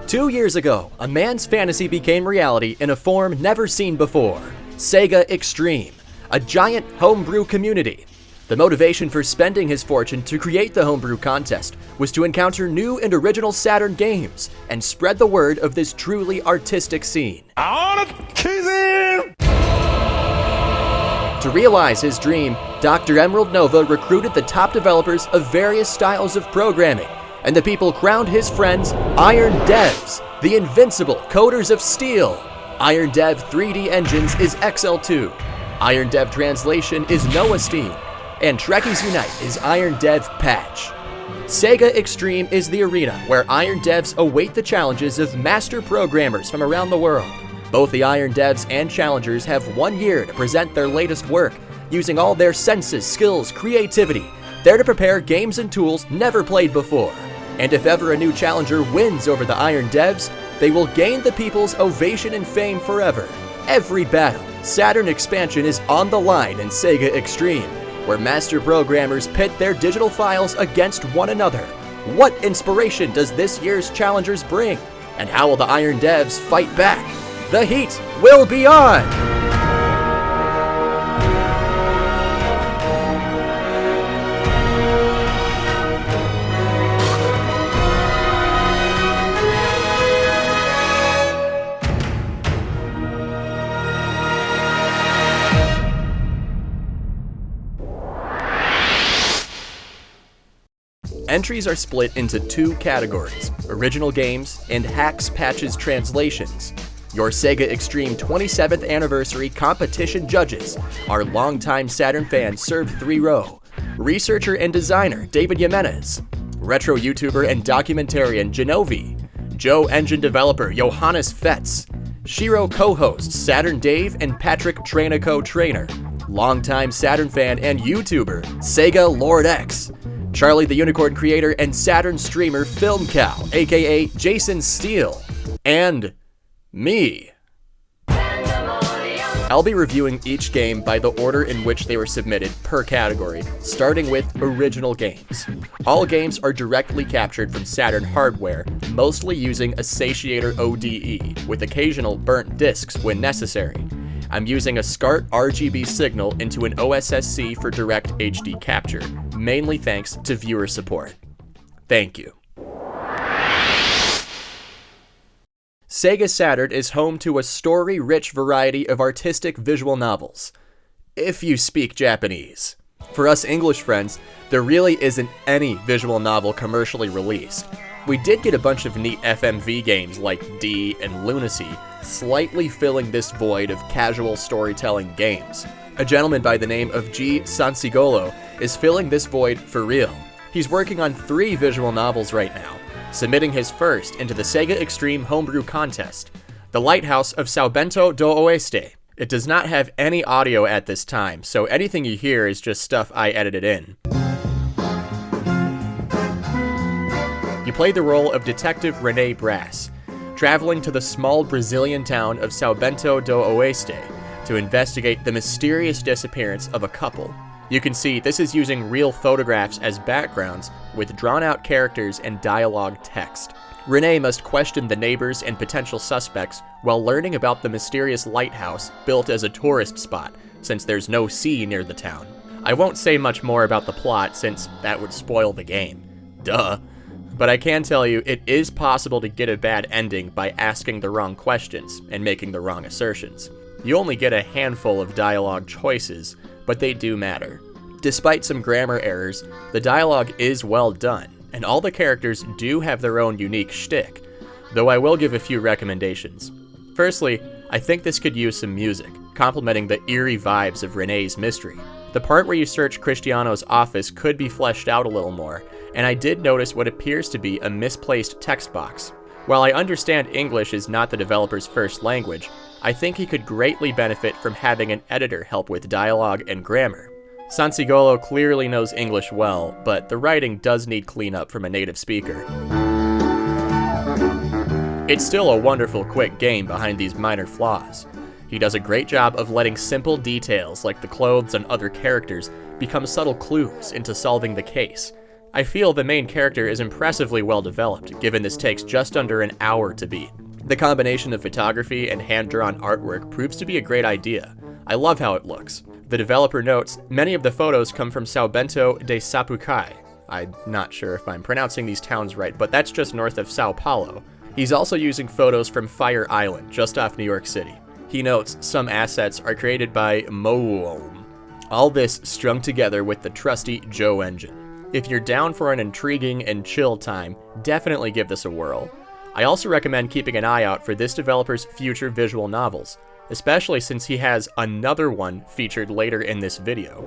2 years ago, a man's fantasy became reality in a form never seen before. SegaXtreme, a giant homebrew community. The motivation for spending his fortune to create the homebrew contest was to encounter new and original Saturn games and spread the word of this truly artistic scene. To realize his dream, Dr. Emerald Nova recruited the top developers of various styles of programming, and the people crowned his friends Iron Devs, the invincible coders of steel. Iron Dev 3D Engines is XL2, Iron Dev Translation is Noah Steam, and Trekkies Unite is Iron Dev Patch. SegaXtreme is the arena where Iron Devs await the challenges of master programmers from around the world. Both the Iron Devs and challengers have 1 year to present their latest work, using all their senses, skills, creativity, there to prepare games and tools never played before. And if ever a new challenger wins over the Iron Devs, they will gain the people's ovation and fame forever. Every battle, Saturn expansion is on the line in SegaXtreme, where master programmers pit their digital files against one another. What inspiration does this year's challengers bring? And how will the Iron Devs fight back? The heat will be on! Entries are split into 2 categories, original games and hacks, patches, translations. Your SegaXtreme 27th Anniversary Competition judges are longtime Saturn fan Serve 3 Row, researcher and designer David Jimenez, retro YouTuber and documentarian Genovi, Joe engine developer Johannes Fetz, Shiro co-hosts Saturn Dave and Patrick Trainico Trainer, longtime Saturn fan and YouTuber Sega Lord X, Charlie the Unicorn creator and Saturn streamer Film Cow, aka Jason Steele, and me. I'll be reviewing each game by the order in which they were submitted per category, starting with original games. All games are directly captured from Saturn hardware, mostly using a satiator ODE, with occasional burnt discs when necessary. I'm using a SCART RGB signal into an OSSC for direct HD capture, mainly thanks to viewer support. Thank you. Sega Saturn is home to a story-rich variety of artistic visual novels, if you speak Japanese. For us English friends, there really isn't any visual novel commercially released. We did get a bunch of neat FMV games like D and Lunacy, slightly filling this void of casual storytelling games. A gentleman by the name of G. Sansigolo is filling this void for real. He's working on 3 visual novels right now, submitting his first into the SegaXtreme Homebrew Contest, The Lighthouse of Sao Bento do Oeste. It does not have any audio at this time, so anything you hear is just stuff I edited in. You play the role of Detective Rene Brass, traveling to the small Brazilian town of Sao Bento do Oeste to investigate the mysterious disappearance of a couple. You can see this is using real photographs as backgrounds with drawn-out characters and dialogue text. Rene must question the neighbors and potential suspects while learning about the mysterious lighthouse built as a tourist spot, since there's no sea near the town. I won't say much more about the plot since that would spoil the game. Duh. But I can tell you it is possible to get a bad ending by asking the wrong questions and making the wrong assertions. You only get a handful of dialogue choices, but they do matter. Despite some grammar errors, the dialogue is well done, and all the characters do have their own unique shtick, though I will give a few recommendations. Firstly, I think this could use some music, complementing the eerie vibes of Rene's mystery. The part where you search Cristiano's office could be fleshed out a little more, and I did notice what appears to be a misplaced text box. While I understand English is not the developer's first language, I think he could greatly benefit from having an editor help with dialogue and grammar. Sansigolo clearly knows English well, but the writing does need cleanup from a native speaker. It's still a wonderful quick game behind these minor flaws. He does a great job of letting simple details like the clothes and other characters become subtle clues into solving the case. I feel the main character is impressively well developed, given this takes just under an hour to beat. The combination of photography and hand-drawn artwork proves to be a great idea. I love how it looks. The developer notes, many of the photos come from São Bento de Sapucaí. I'm not sure if I'm pronouncing these towns right, but that's just north of Sao Paulo. He's also using photos from Fire Island, just off New York City. He notes some assets are created by Moom. All this strung together with the trusty Joe engine. If you're down for an intriguing and chill time, definitely give this a whirl. I also recommend keeping an eye out for this developer's future visual novels, especially since he has another one featured later in this video.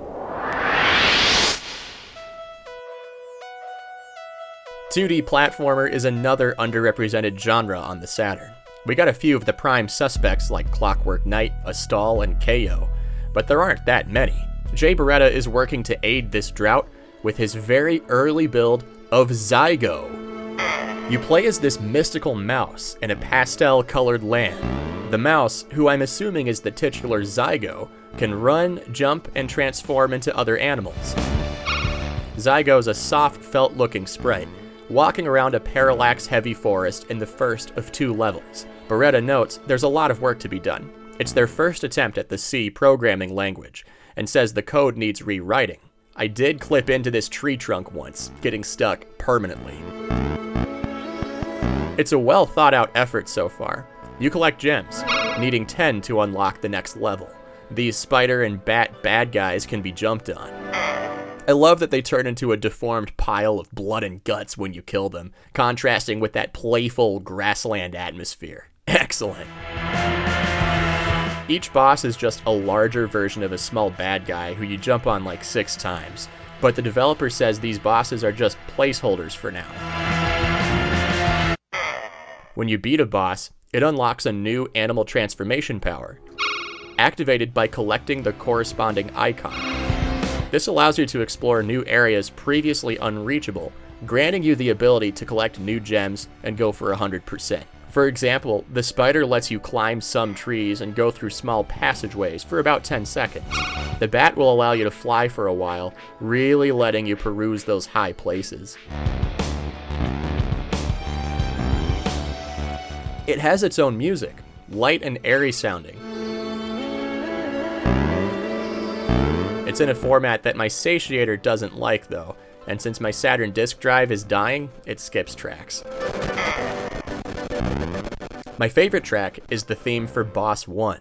2D platformer is another underrepresented genre on the Saturn. We got a few of the prime suspects like Clockwork Knight, Astal, and KO, but there aren't that many. Jay Beretta is working to aid this drought with his very early build of ZYGO. You play as this mystical mouse in a pastel-colored land. The mouse, who I'm assuming is the titular ZYGO, can run, jump, and transform into other animals. ZYGO is a soft, felt-looking sprite, walking around a parallax-heavy forest in the first of 2 levels. Beretta notes there's a lot of work to be done. It's their first attempt at the C programming language, and says the code needs rewriting. I did clip into this tree trunk once, getting stuck permanently. It's a well thought out effort so far. You collect gems, needing 10 to unlock the next level. These spider and bat bad guys can be jumped on. I love that they turn into a deformed pile of blood and guts when you kill them, contrasting with that playful grassland atmosphere. Excellent. Each boss is just a larger version of a small bad guy who you jump on like 6 times, but the developer says these bosses are just placeholders for now. When you beat a boss, it unlocks a new animal transformation power, activated by collecting the corresponding icon. This allows you to explore new areas previously unreachable, granting you the ability to collect new gems and go for 100%. For example, the spider lets you climb some trees and go through small passageways for about 10 seconds. The bat will allow you to fly for a while, really letting you peruse those high places. It has its own music, light and airy sounding. It's in a format that my satiator doesn't like though, and since my Saturn disk drive is dying, it skips tracks. My favorite track is the theme for Boss 1.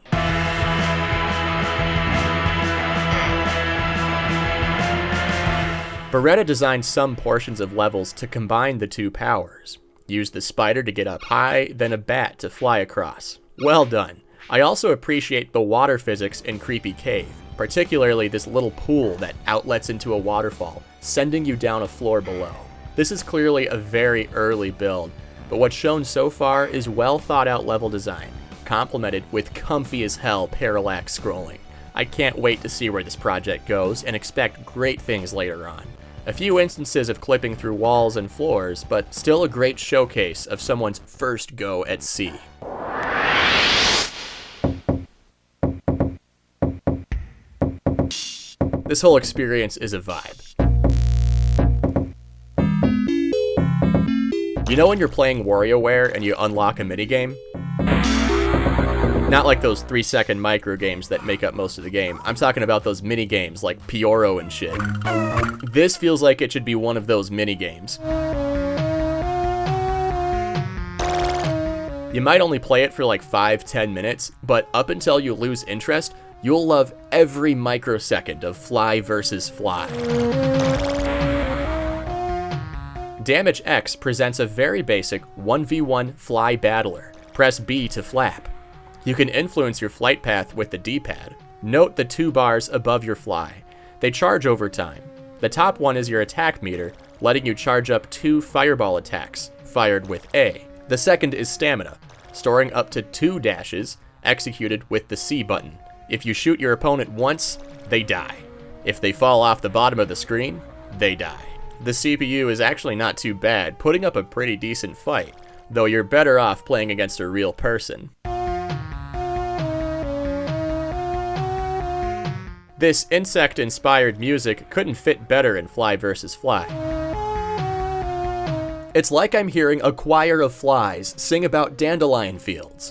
Beretta designed some portions of levels to combine the 2 powers. Use the spider to get up high, then a bat to fly across. Well done. I also appreciate the water physics in Creepy Cave, particularly this little pool that outlets into a waterfall, sending you down a floor below. This is clearly a very early build, but what's shown so far is well thought out level design, complemented with comfy as hell parallax scrolling. I can't wait to see where this project goes and expect great things later on. A few instances of clipping through walls and floors, but still a great showcase of someone's first go at C. This whole experience is a vibe. You know when you're playing WarioWare and you unlock a minigame? Not like those 3-second micro games that make up most of the game. I'm talking about those minigames like Pioro and shit. This feels like it should be one of those minigames. You might only play it for like 5-10 minutes, but up until you lose interest, you'll love every microsecond of fly versus fly. Damage X presents a very basic 1v1 fly battler. Press B to flap. You can influence your flight path with the D-pad. Note the 2 bars above your fly. They charge over time. The top one is your attack meter, letting you charge up 2 fireball attacks, fired with A. The second is stamina, storing up to 2 dashes, executed with the C button. If you shoot your opponent once, they die. If they fall off the bottom of the screen, they die. The CPU is actually not too bad, putting up a pretty decent fight, though you're better off playing against a real person. This insect-inspired music couldn't fit better in Fly vs. Fly. It's like I'm hearing a choir of flies sing about dandelion fields.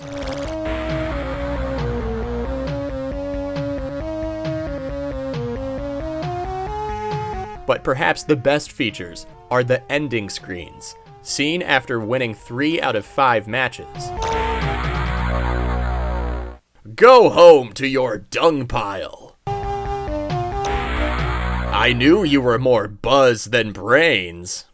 But perhaps the best features are the ending screens, seen after winning 3 out of 5 matches. Go home to your dung pile. I knew you were more buzz than brains.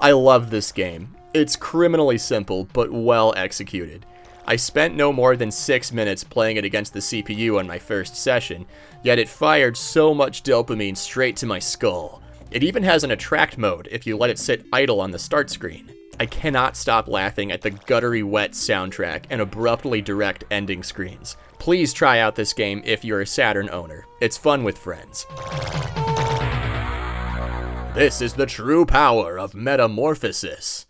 I love this game. It's criminally simple, but well executed. I spent no more than 6 minutes playing it against the CPU on my first session, yet it fired so much dopamine straight to my skull. It even has an attract mode if you let it sit idle on the start screen. I cannot stop laughing at the guttery wet soundtrack and abruptly direct ending screens. Please try out this game if you're a Saturn owner. It's fun with friends. This is the true power of metamorphosis.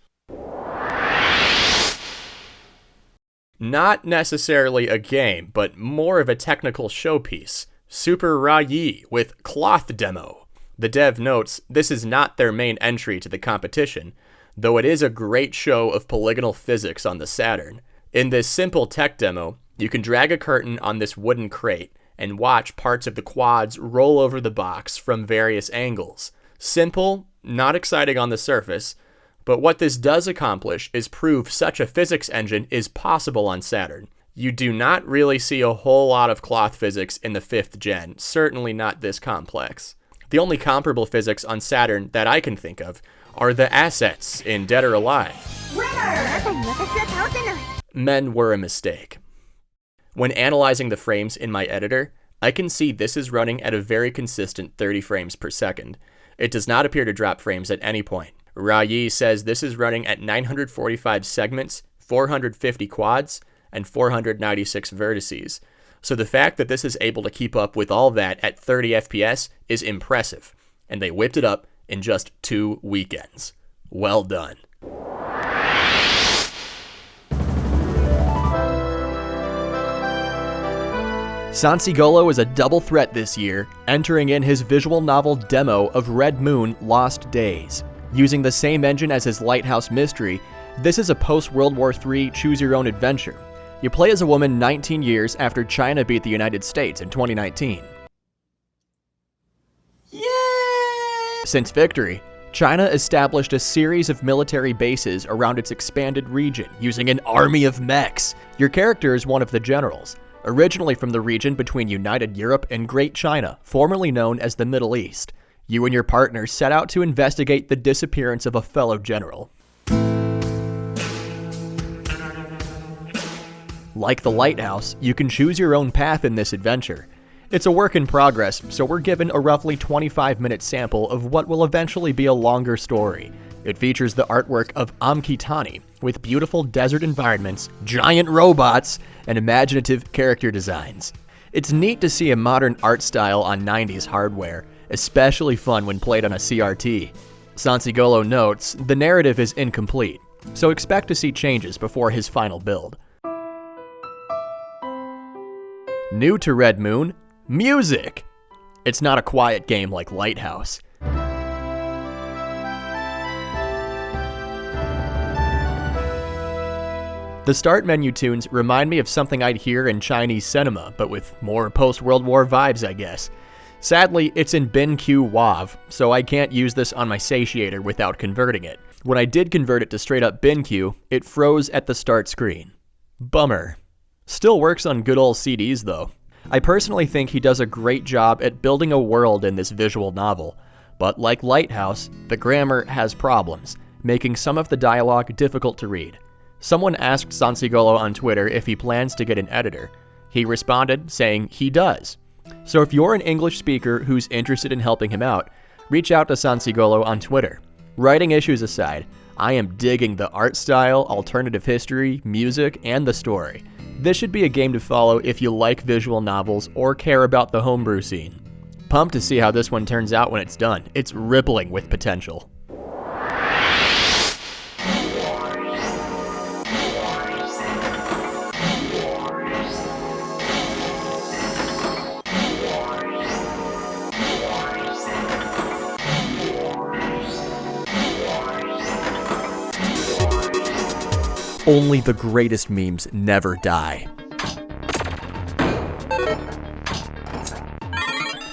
Not necessarily a game, but more of a technical showpiece. Super Reye with Cloth Demo. The dev notes, this is not their main entry to the competition, though it is a great show of polygonal physics on the Saturn. In this simple tech demo, you can drag a curtain on this wooden crate and watch parts of the quads roll over the box from various angles. Simple, not exciting on the surface, but what this does accomplish is prove such a physics engine is possible on Saturn. You do not really see a whole lot of cloth physics in the 5th gen, certainly not this complex. The only comparable physics on Saturn that I can think of are the assets in Dead or Alive. Men were a mistake. When analyzing the frames in my editor, I can see this is running at a very consistent 30 frames per second. It does not appear to drop frames at any point. Reye says this is running at 945 segments, 450 quads, and 496 vertices. So the fact that this is able to keep up with all that at 30 FPS is impressive, and they whipped it up in just 2 weekends. Well done. ZYGO is a double threat this year, entering in his visual novel demo of Red Moon Lost Days. Using the same engine as his Lighthouse mystery, this is a post-World War III choose-your-own-adventure. You play as a woman 19 years after China beat the United States in 2019. Yeah! Since victory, China established a series of military bases around its expanded region using an army of mechs. Your character is one of the generals, originally from the region between United Europe and Great China, formerly known as the Middle East. You and your partner set out to investigate the disappearance of a fellow general. Like the Lighthouse, you can choose your own path in this adventure. It's a work in progress, so we're given a roughly 25-minute sample of what will eventually be a longer story. It features the artwork of Amkitani, with beautiful desert environments, giant robots, and imaginative character designs. It's neat to see a modern art style on 90s hardware, especially fun when played on a CRT. ZYGO notes, the narrative is incomplete, so expect to see changes before his final build. New to Red Moon, music! It's not a quiet game like Lighthouse. The start menu tunes remind me of something I'd hear in Chinese cinema, but with more post-World War vibes, I guess. Sadly, it's in BenQ WAV, so I can't use this on my satiator without converting it. When I did convert it to straight-up BenQ, it froze at the start screen. Bummer. Still works on good old CDs, though. I personally think he does a great job at building a world in this visual novel, but like Lighthouse, the grammar has problems, making some of the dialogue difficult to read. Someone asked ZYGO on Twitter if he plans to get an editor. He responded saying he does. So if you're an English speaker who's interested in helping him out, reach out to ZYGO on Twitter. Writing issues aside, I am digging the art style, alternative history, music, and the story. This should be a game to follow if you like visual novels or care about the homebrew scene. Pumped to see how this one turns out when it's done. It's rippling with potential. only the greatest memes never die.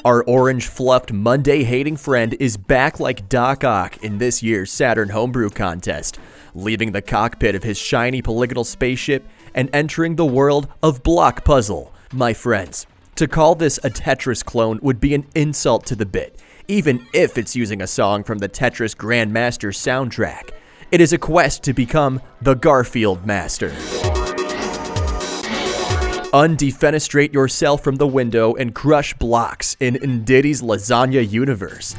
Our orange-fluffed, Monday-hating friend is back like Doc Ock in this year's Saturn Homebrew Contest, leaving the cockpit of his shiny polygonal spaceship and entering the world of Block Puzzle. My friends, to call this a Tetris clone would be an insult to the bit, even if it's using a song from the Tetris Grandmaster soundtrack. It is a quest to become the Garfield Master. Undefenestrate yourself from the window and crush blocks in Ndiddy's Lasagna universe.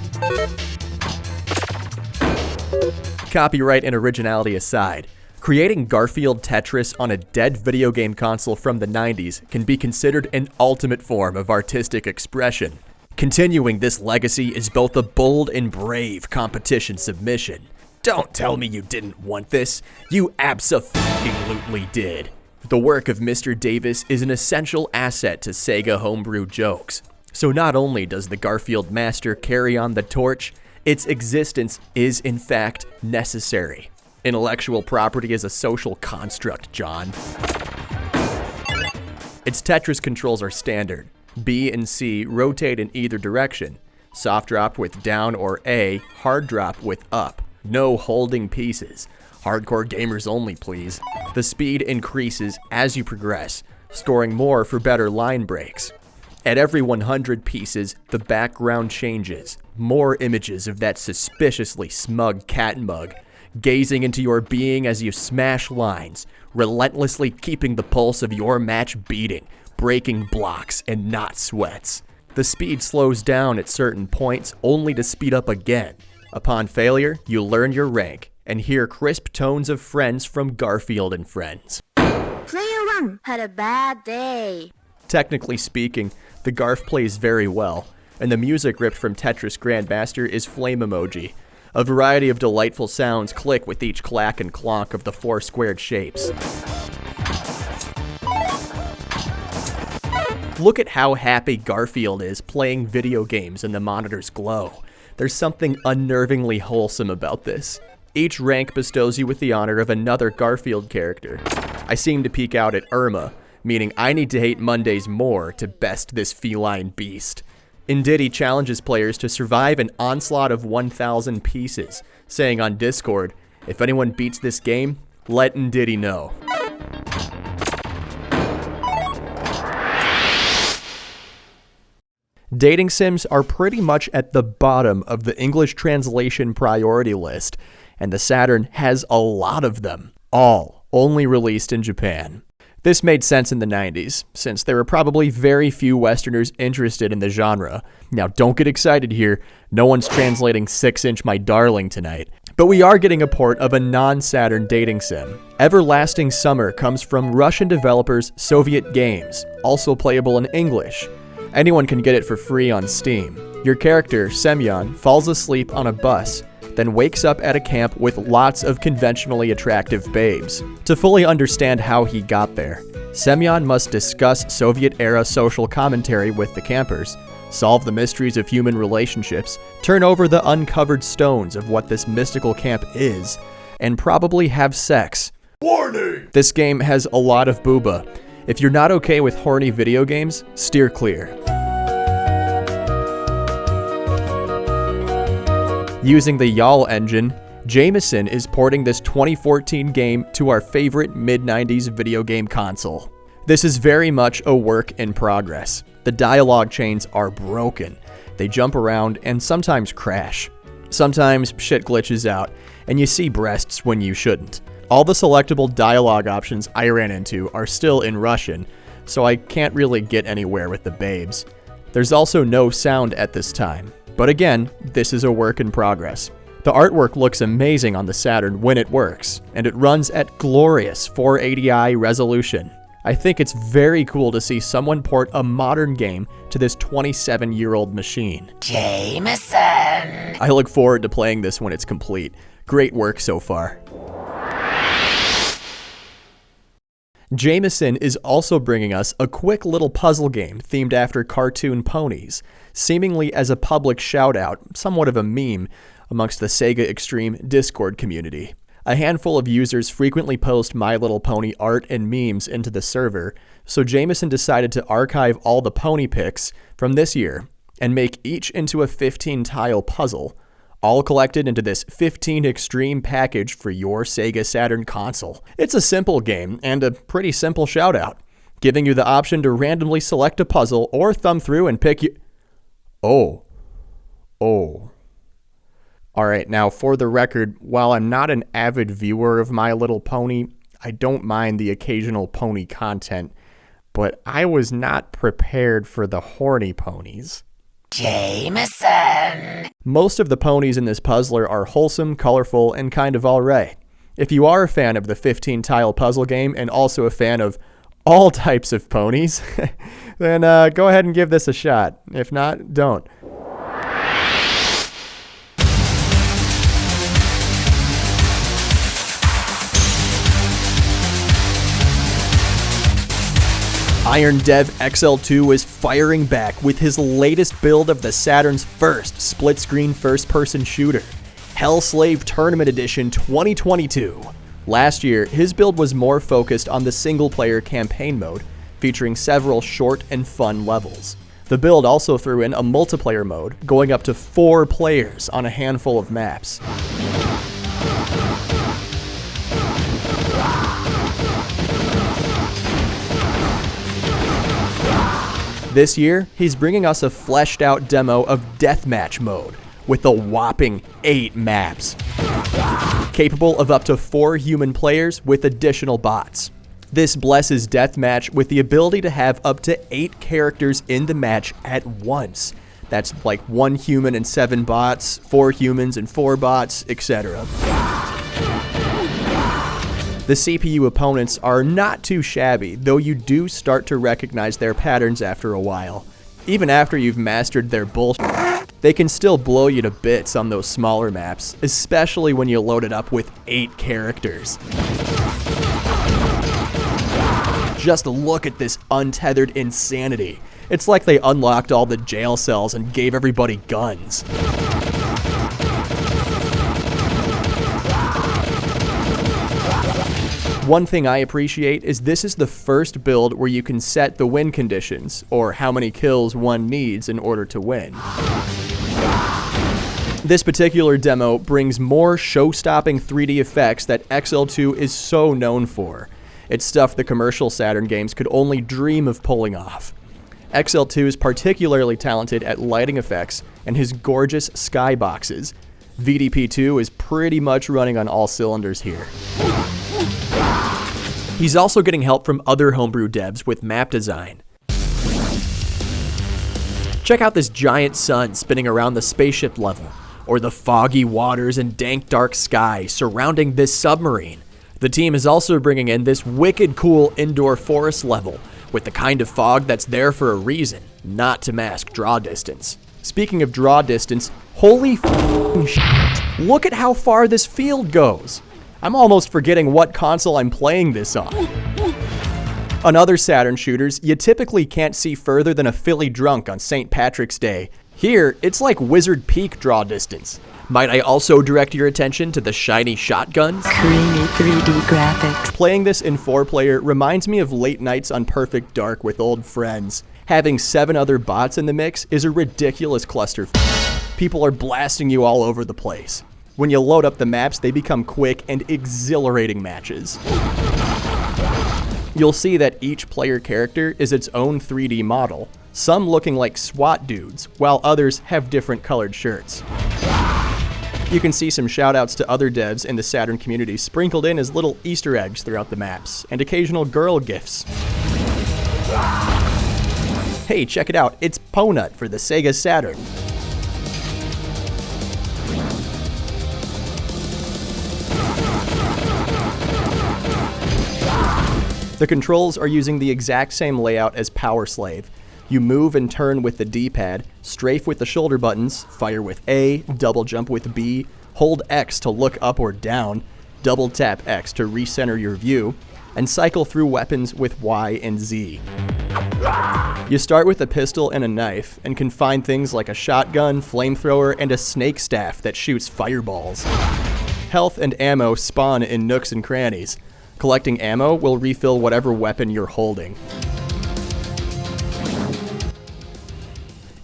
Copyright and originality aside, creating Garfield Tetris on a dead video game console from the 90s can be considered an ultimate form of artistic expression. Continuing this legacy is both a bold and brave competition submission. Don't tell me you didn't want this. You abso-fucking-lutely did. The work of Mr. Davis is an essential asset to Sega homebrew jokes. So not only does the Garfield Master carry on the torch, its existence is in fact necessary. Intellectual property is a social construct, John. Its Tetris controls are standard. B and C rotate in either direction. Soft drop with down or A, hard drop with up. No holding pieces. Hardcore gamers only, please. The speed increases as you progress, scoring more for better line breaks. At every 100 pieces, the background changes. More images of that suspiciously smug cat mug, gazing into your being as you smash lines, relentlessly keeping the pulse of your match beating, breaking blocks and not sweats. The speed slows down at certain points, only to speed up again. Upon failure, you learn your rank, and hear crisp tones of friends from Garfield and Friends. Player 1 had a bad day. Technically speaking, the Garf plays very well, and the music ripped from Tetris Grandmaster is flame emoji. A variety of delightful sounds click with each clack and clonk of the 4 squared shapes. Look at how happy Garfield is playing video games in the monitor's glow. There's something unnervingly wholesome about this. Each rank bestows you with the honor of another Garfield character. I seem to peek out at Irma, meaning I need to hate Mondays more to best this feline beast. Ndiddy challenges players to survive an onslaught of 1,000 pieces, saying on Discord, if anyone beats this game, let Ndiddy know. Dating sims are pretty much at the bottom of the English translation priority list, and the Saturn has a lot of them, all only released in Japan. This made sense in the 90s, since there were probably very few Westerners interested in the genre. Now don't get excited here, no one's translating 6-inch My Darling tonight. But we are getting a port of a non-Saturn dating sim. Everlasting Summer comes from Russian developers Soviet Games, also playable in English. Anyone can get it for free on Steam. Your character, Semyon, falls asleep on a bus, then wakes up at a camp with lots of conventionally attractive babes. To fully understand how he got there, Semyon must discuss Soviet-era social commentary with the campers, solve the mysteries of human relationships, turn over the uncovered stones of what this mystical camp is, and probably have sex. Warning! This game has a lot of booba. If you're not okay with horny video games, steer clear. Using the YAL engine, Jameson is porting this 2014 game to our favorite mid-90s video game console. This is very much a work in progress. The dialogue chains are broken. They jump around and sometimes crash. Sometimes shit glitches out, and you see breasts when you shouldn't. All the selectable dialogue options I ran into are still in Russian, so I can't really get anywhere with the babes. There's also no sound at this time. But again, this is a work in progress. The artwork looks amazing on the Saturn when it works, and it runs at glorious 480i resolution. I think it's very cool to see someone port a modern game to this 27-year-old machine. Jameson! I look forward to playing this when it's complete. Great work so far. Jameson is also bringing us a quick little puzzle game themed after cartoon ponies, seemingly as a public shout-out, somewhat of a meme, amongst the SegaXtreme Discord community. A handful of users frequently post My Little Pony art and memes into the server, so Jameson decided to archive all the pony pics from this year and make each into a 15-tile puzzle, all collected into this 15Xtreme package for your Sega Saturn console. It's a simple game and a pretty simple shoutout, giving you the option to randomly select a puzzle or thumb through and pick you. Oh. Alright, now for the record, while I'm not an avid viewer of My Little Pony, I don't mind the occasional pony content, but I was not prepared for the horny ponies. Jameson! Most of the ponies in this puzzler are wholesome, colorful, and kind of alright. If you are a fan of the 15-tile puzzle game and also a fan of all types of ponies, then go ahead and give this a shot. If not, don't. Iron Dev XL2 is firing back with his latest build of the Saturn's first split-screen first-person shooter, Hellslave Tournament Edition 2022. Last year, his build was more focused on the single-player campaign mode, featuring several short and fun levels. The build also threw in a multiplayer mode, going up to 4 players on a handful of maps. This year, he's bringing us a fleshed out demo of Deathmatch mode with a whopping 8 maps, capable of up to 4 human players with additional bots. This blesses Deathmatch with the ability to have up to 8 characters in the match at once. That's like 1 human and 7 bots, 4 humans and 4 bots, etc. The CPU opponents are not too shabby, though you do start to recognize their patterns after a while. Even after you've mastered their bullshit, they can still blow you to bits on those smaller maps, especially when you load it up with 8 characters. Just look at this untethered insanity. It's like they unlocked all the jail cells and gave everybody guns. One thing I appreciate is this is the first build where you can set the win conditions, or how many kills one needs in order to win. This particular demo brings more show-stopping 3D effects that XL2 is so known for. It's stuff the commercial Saturn games could only dream of pulling off. XL2 is particularly talented at lighting effects and his gorgeous skyboxes. VDP2 is pretty much running on all cylinders here. He's also getting help from other homebrew devs with map design. Check out this giant sun spinning around the spaceship level, or the foggy waters and dank dark sky surrounding this submarine. The team is also bringing in this wicked cool indoor forest level, with the kind of fog that's there for a reason, not to mask draw distance. Speaking of draw distance, holy f***ing shit, look at how far this field goes. I'm almost forgetting what console I'm playing this on. On other Saturn shooters, you typically can't see further than a Philly drunk on St. Patrick's Day. Here, it's like Wizard Peak draw distance. Might I also direct your attention to the shiny shotguns? Creamy 3D graphics. Playing this in 4-player reminds me of late nights on Perfect Dark with old friends. Having 7 other bots in the mix is a ridiculous cluster. People are blasting you all over the place. When you load up the maps, they become quick and exhilarating matches. You'll see that each player character is its own 3D model, some looking like SWAT dudes, while others have different colored shirts. You can see some shoutouts to other devs in the Saturn community sprinkled in as little Easter eggs throughout the maps, and occasional girl gifs. Hey, check it out, it's Ponut for the Sega Saturn. The controls are using the exact same layout as Power Slave. You move and turn with the D-pad, strafe with the shoulder buttons, fire with A, double jump with B, hold X to look up or down, double tap X to recenter your view, and cycle through weapons with Y and Z. You start with a pistol and a knife, and can find things like a shotgun, flamethrower, and a snake staff that shoots fireballs. Health and ammo spawn in nooks and crannies. Collecting ammo will refill whatever weapon you're holding.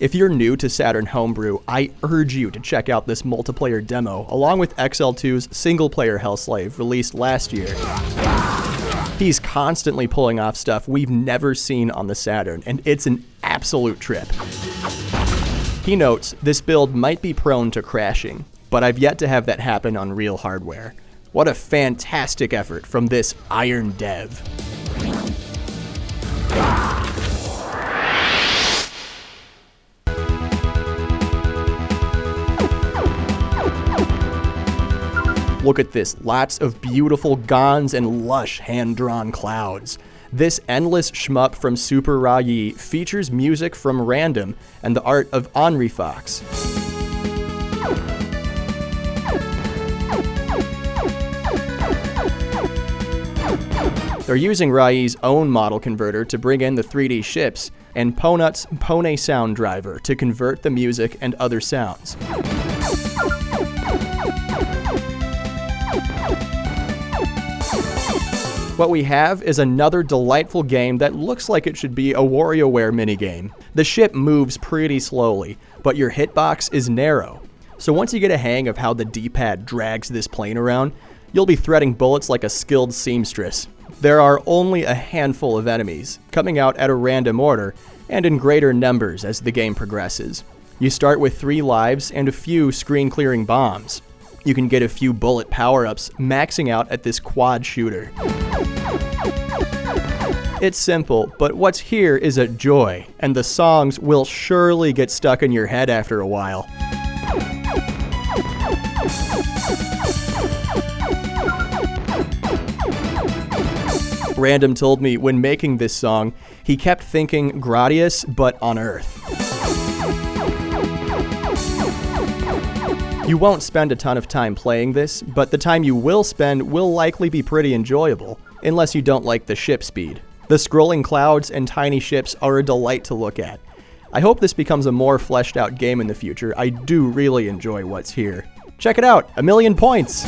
If you're new to Saturn Homebrew, I urge you to check out this multiplayer demo, along with XL2's single-player Hellslave, released last year. He's constantly pulling off stuff we've never seen on the Saturn, and it's an absolute trip. He notes, this build might be prone to crashing, but I've yet to have that happen on real hardware. What a fantastic effort from this iron dev. Look at this, lots of beautiful gons and lush hand-drawn clouds. This endless shmup from Super Reye features music from Random and the art of Henri Fox. They're using Reye's own model converter to bring in the 3D ships, and Ponut's PoneSound driver to convert the music and other sounds. What we have is another delightful game that looks like it should be a WarioWare minigame. The ship moves pretty slowly, but your hitbox is narrow. So once you get a hang of how the D-pad drags this plane around, you'll be threading bullets like a skilled seamstress. There are only a handful of enemies, coming out at a random order, and in greater numbers as the game progresses. You start with 3 lives and a few screen-clearing bombs. You can get a few bullet power-ups, maxing out at this quad shooter. It's simple, but what's here is a joy, and the songs will surely get stuck in your head after a while. Random told me when making this song, he kept thinking Gradius, but on Earth. You won't spend a ton of time playing this, but the time you will spend will likely be pretty enjoyable, unless you don't like the ship speed. The scrolling clouds and tiny ships are a delight to look at. I hope this becomes a more fleshed out game in the future. I do really enjoy what's here. Check it out, 1,000,000 points!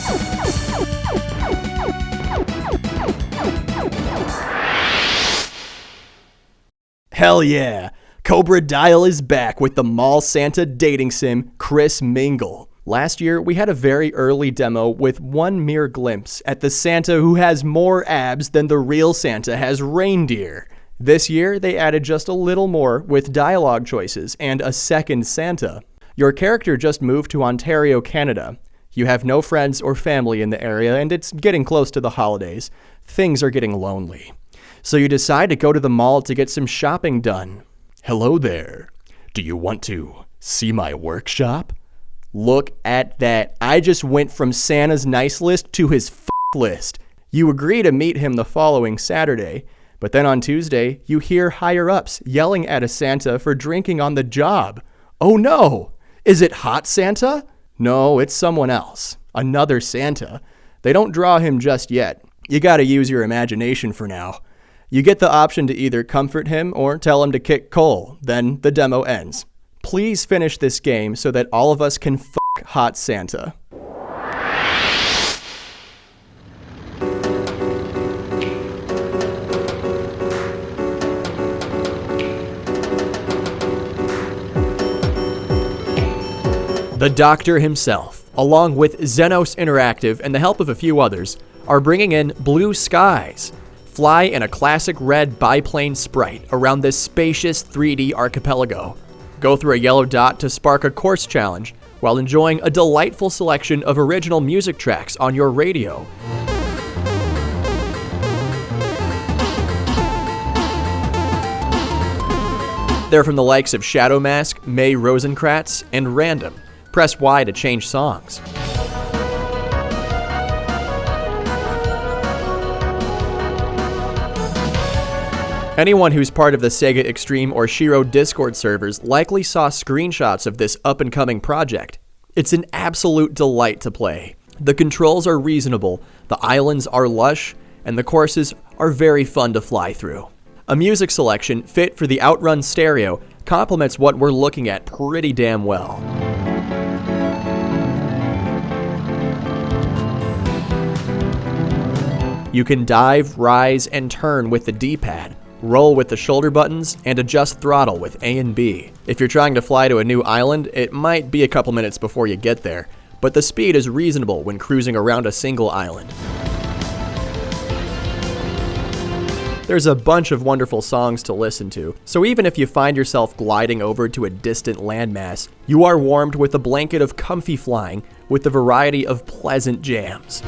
Hell yeah! Cobra Dial is back with the Mall Santa dating sim, Kris Mingle. Last year, we had a very early demo with one mere glimpse at the Santa who has more abs than the real Santa has reindeer. This year, they added just a little more with dialogue choices and a second Santa. Your character just moved to Ontario, Canada. You have no friends or family in the area, and it's getting close to the holidays. Things are getting lonely. So you decide to go to the mall to get some shopping done. Hello there. Do you want to see my workshop? Look at that. I just went from Santa's nice list to his list. You agree to meet him the following Saturday, but then on Tuesday, you hear higher-ups yelling at a Santa for drinking on the job. Oh no! Is it Hot Santa? No, it's someone else. Another Santa. They don't draw him just yet. You gotta use your imagination for now. You get the option to either comfort him or tell him to kick coal. Then the demo ends. Please finish this game so that all of us can fuck Hot Santa. The Doctor himself, along with Xenos Interactive and the help of a few others, are bringing in Blue Skies. Fly in a classic red biplane sprite around this spacious 3D archipelago. Go through a yellow dot to spark a course challenge while enjoying a delightful selection of original music tracks on your radio. They're from the likes of Shadowmask, May Rosenkratz, and Random. Press Y to change songs. Anyone who's part of the SegaXtreme or Shiro Discord servers likely saw screenshots of this up-and-coming project. It's an absolute delight to play. The controls are reasonable, the islands are lush, and the courses are very fun to fly through. A music selection fit for the Outrun stereo complements what we're looking at pretty damn well. You can dive, rise, and turn with the D-pad, roll with the shoulder buttons, and adjust throttle with A and B. If you're trying to fly to a new island, it might be a couple minutes before you get there, but the speed is reasonable when cruising around a single island. There's a bunch of wonderful songs to listen to, so even if you find yourself gliding over to a distant landmass, you are warmed with a blanket of comfy flying with a variety of pleasant jams.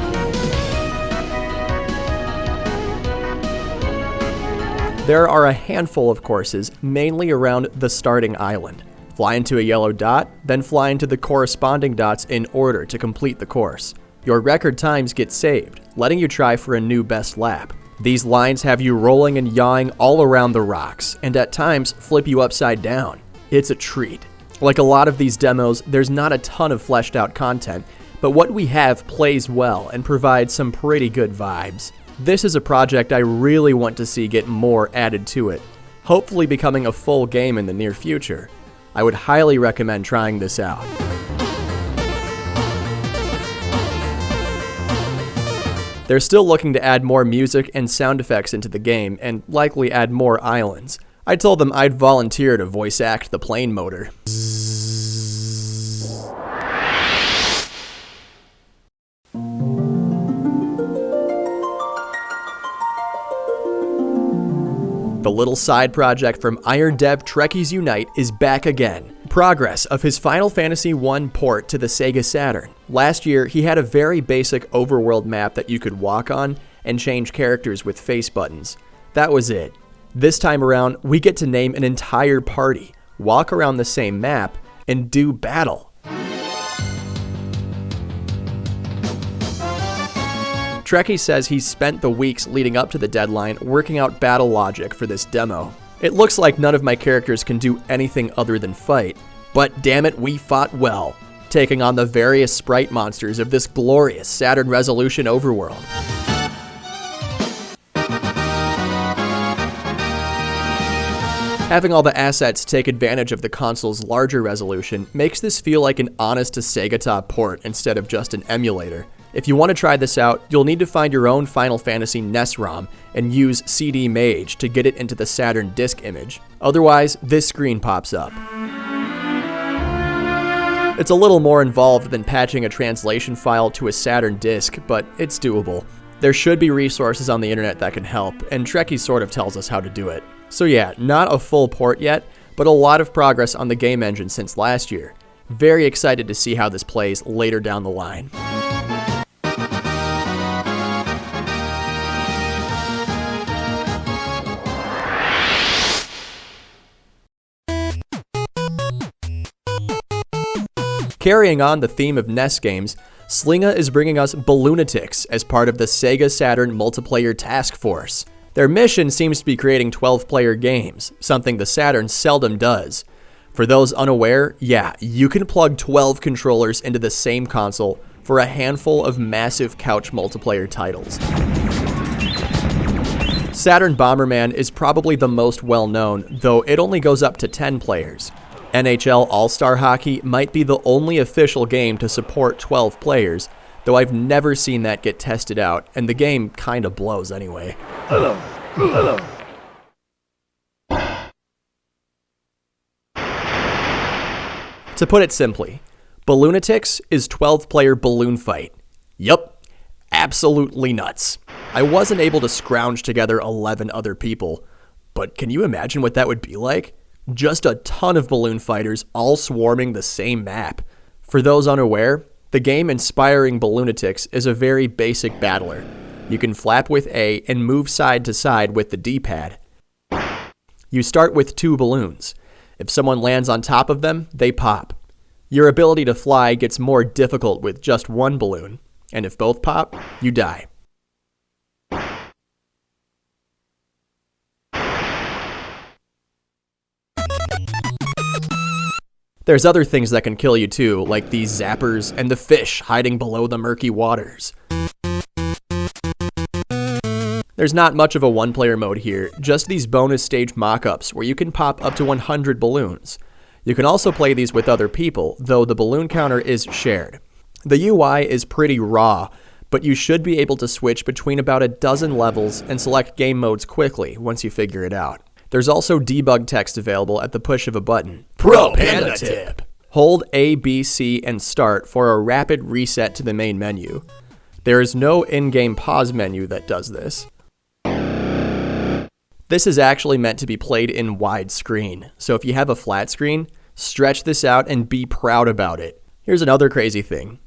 There are a handful of courses, mainly around the starting island. Fly into a yellow dot, then fly into the corresponding dots in order to complete the course. Your record times get saved, letting you try for a new best lap. These lines have you rolling and yawing all around the rocks, and at times flip you upside down. It's a treat. Like a lot of these demos, there's not a ton of fleshed out content, but what we have plays well and provides some pretty good vibes. This is a project I really want to see get more added to it, hopefully becoming a full game in the near future. I would highly recommend trying this out. They're still looking to add more music and sound effects into the game, and likely add more islands. I told them I'd volunteer to voice act the plane motor. The little side project from Iron Dev Trekkies Unite is back again. Progress of his Final Fantasy I port to the Sega Saturn. Last year, he had a very basic overworld map that you could walk on and change characters with face buttons. That was it. This time around, we get to name an entire party, walk around the same map, and do battle. Trekkie says he's spent the weeks leading up to the deadline working out battle logic for this demo. It looks like none of my characters can do anything other than fight, but damn it, we fought well, taking on the various sprite monsters of this glorious Saturn resolution overworld. Having all the assets take advantage of the console's larger resolution makes this feel like an honest-to-Sega top port instead of just an emulator. If you want to try this out, you'll need to find your own Final Fantasy NES ROM and use CD Mage to get it into the Saturn disk image. Otherwise, this screen pops up. It's a little more involved than patching a translation file to a Saturn disk, but it's doable. There should be resources on the internet that can help, and Trekkie sort of tells us how to do it. So yeah, not a full port yet, but a lot of progress on the game engine since last year. Very excited to see how this plays later down the line. Carrying on the theme of NES games, Slinga is bringing us Ballonatics as part of the Sega Saturn Multiplayer Task Force. Their mission seems to be creating 12-player games, something the Saturn seldom does. For those unaware, yeah, you can plug 12 controllers into the same console for a handful of massive couch multiplayer titles. Saturn Bomberman is probably the most well-known, though it only goes up to 10 players. NHL All-Star Hockey might be the only official game to support 12 players, though I've never seen that get tested out, and the game kinda blows anyway. Hello. To put it simply, Ballonatics is 12-player balloon fight. Yup, absolutely nuts. I wasn't able to scrounge together 11 other people, but can you imagine what that would be like? Just a ton of balloon fighters all swarming the same map. For those unaware, the game inspiring Ballonatics is a very basic battler. You can flap with A and move side to side with the D-pad. You start with 2 balloons. If someone lands on top of them, they pop. Your ability to fly gets more difficult with just 1 balloon, and if both pop, you die. There's other things that can kill you too, like these zappers and the fish hiding below the murky waters. There's not much of a one-player mode here, just these bonus stage mock-ups where you can pop up to 100 balloons. You can also play these with other people, though the balloon counter is shared. The UI is pretty raw, but you should be able to switch between about a dozen levels and select game modes quickly once you figure it out. There's also debug text available at the push of a button. Pro Panda Tip! Hold A, B, C, and Start for a rapid reset to the main menu. There is no in-game pause menu that does this. This is actually meant to be played in widescreen, so if you have a flat screen, stretch this out and be proud about it. Here's another crazy thing.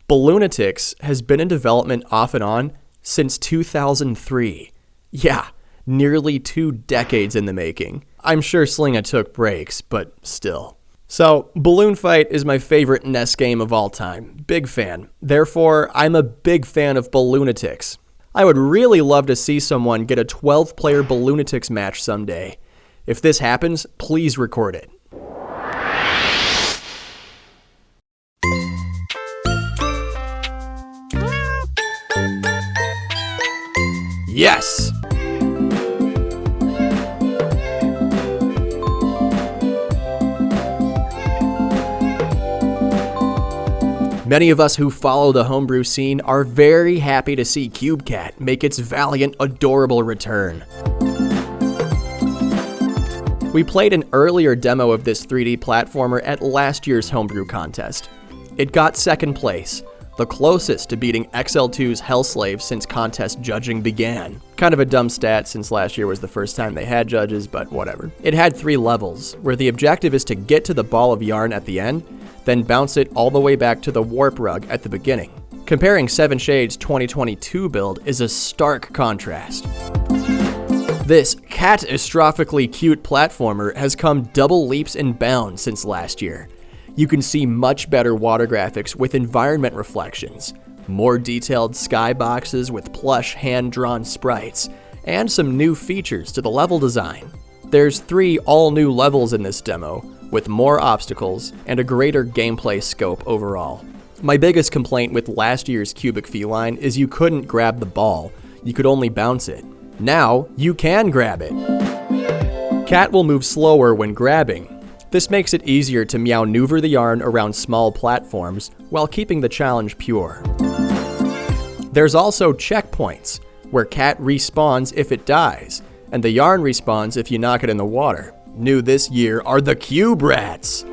Ballonatics has been in development off and on since 2003. Yeah, nearly 2 decades in the making. I'm sure Slinga took breaks, but still. So, Balloon Fight is my favorite NES game of all time. Big fan. Therefore, I'm a big fan of Ballonatics. I would really love to see someone get a 12-player Ballonatics match someday. If this happens, please record it. Yes! Many of us who follow the homebrew scene are very happy to see CubeCat make its valiant, adorable return. We played an earlier demo of this 3D platformer at last year's homebrew contest. It got second place, the closest to beating XL2's Hellslave since contest judging began. Kind of a dumb stat since last year was the first time they had judges, but whatever. It had 3 levels, where the objective is to get to the ball of yarn at the end, then bounce it all the way back to the warp rug at the beginning. Comparing 7 Shades' 2022 build is a stark contrast. This catastrophically cute platformer has come double leaps and bounds since last year. You can see much better water graphics with environment reflections, more detailed skyboxes with plush hand-drawn sprites, and some new features to the level design. There's 3 all-new levels in this demo, with more obstacles and a greater gameplay scope overall. My biggest complaint with last year's Cubic Feline is you couldn't grab the ball, you could only bounce it. Now, you can grab it. Cat will move slower when grabbing. This makes it easier to meow-neuver the yarn around small platforms while keeping the challenge pure. There's also checkpoints, where Cat respawns if it dies, and the yarn respawns if you knock it in the water. New this year are the Cube Rats.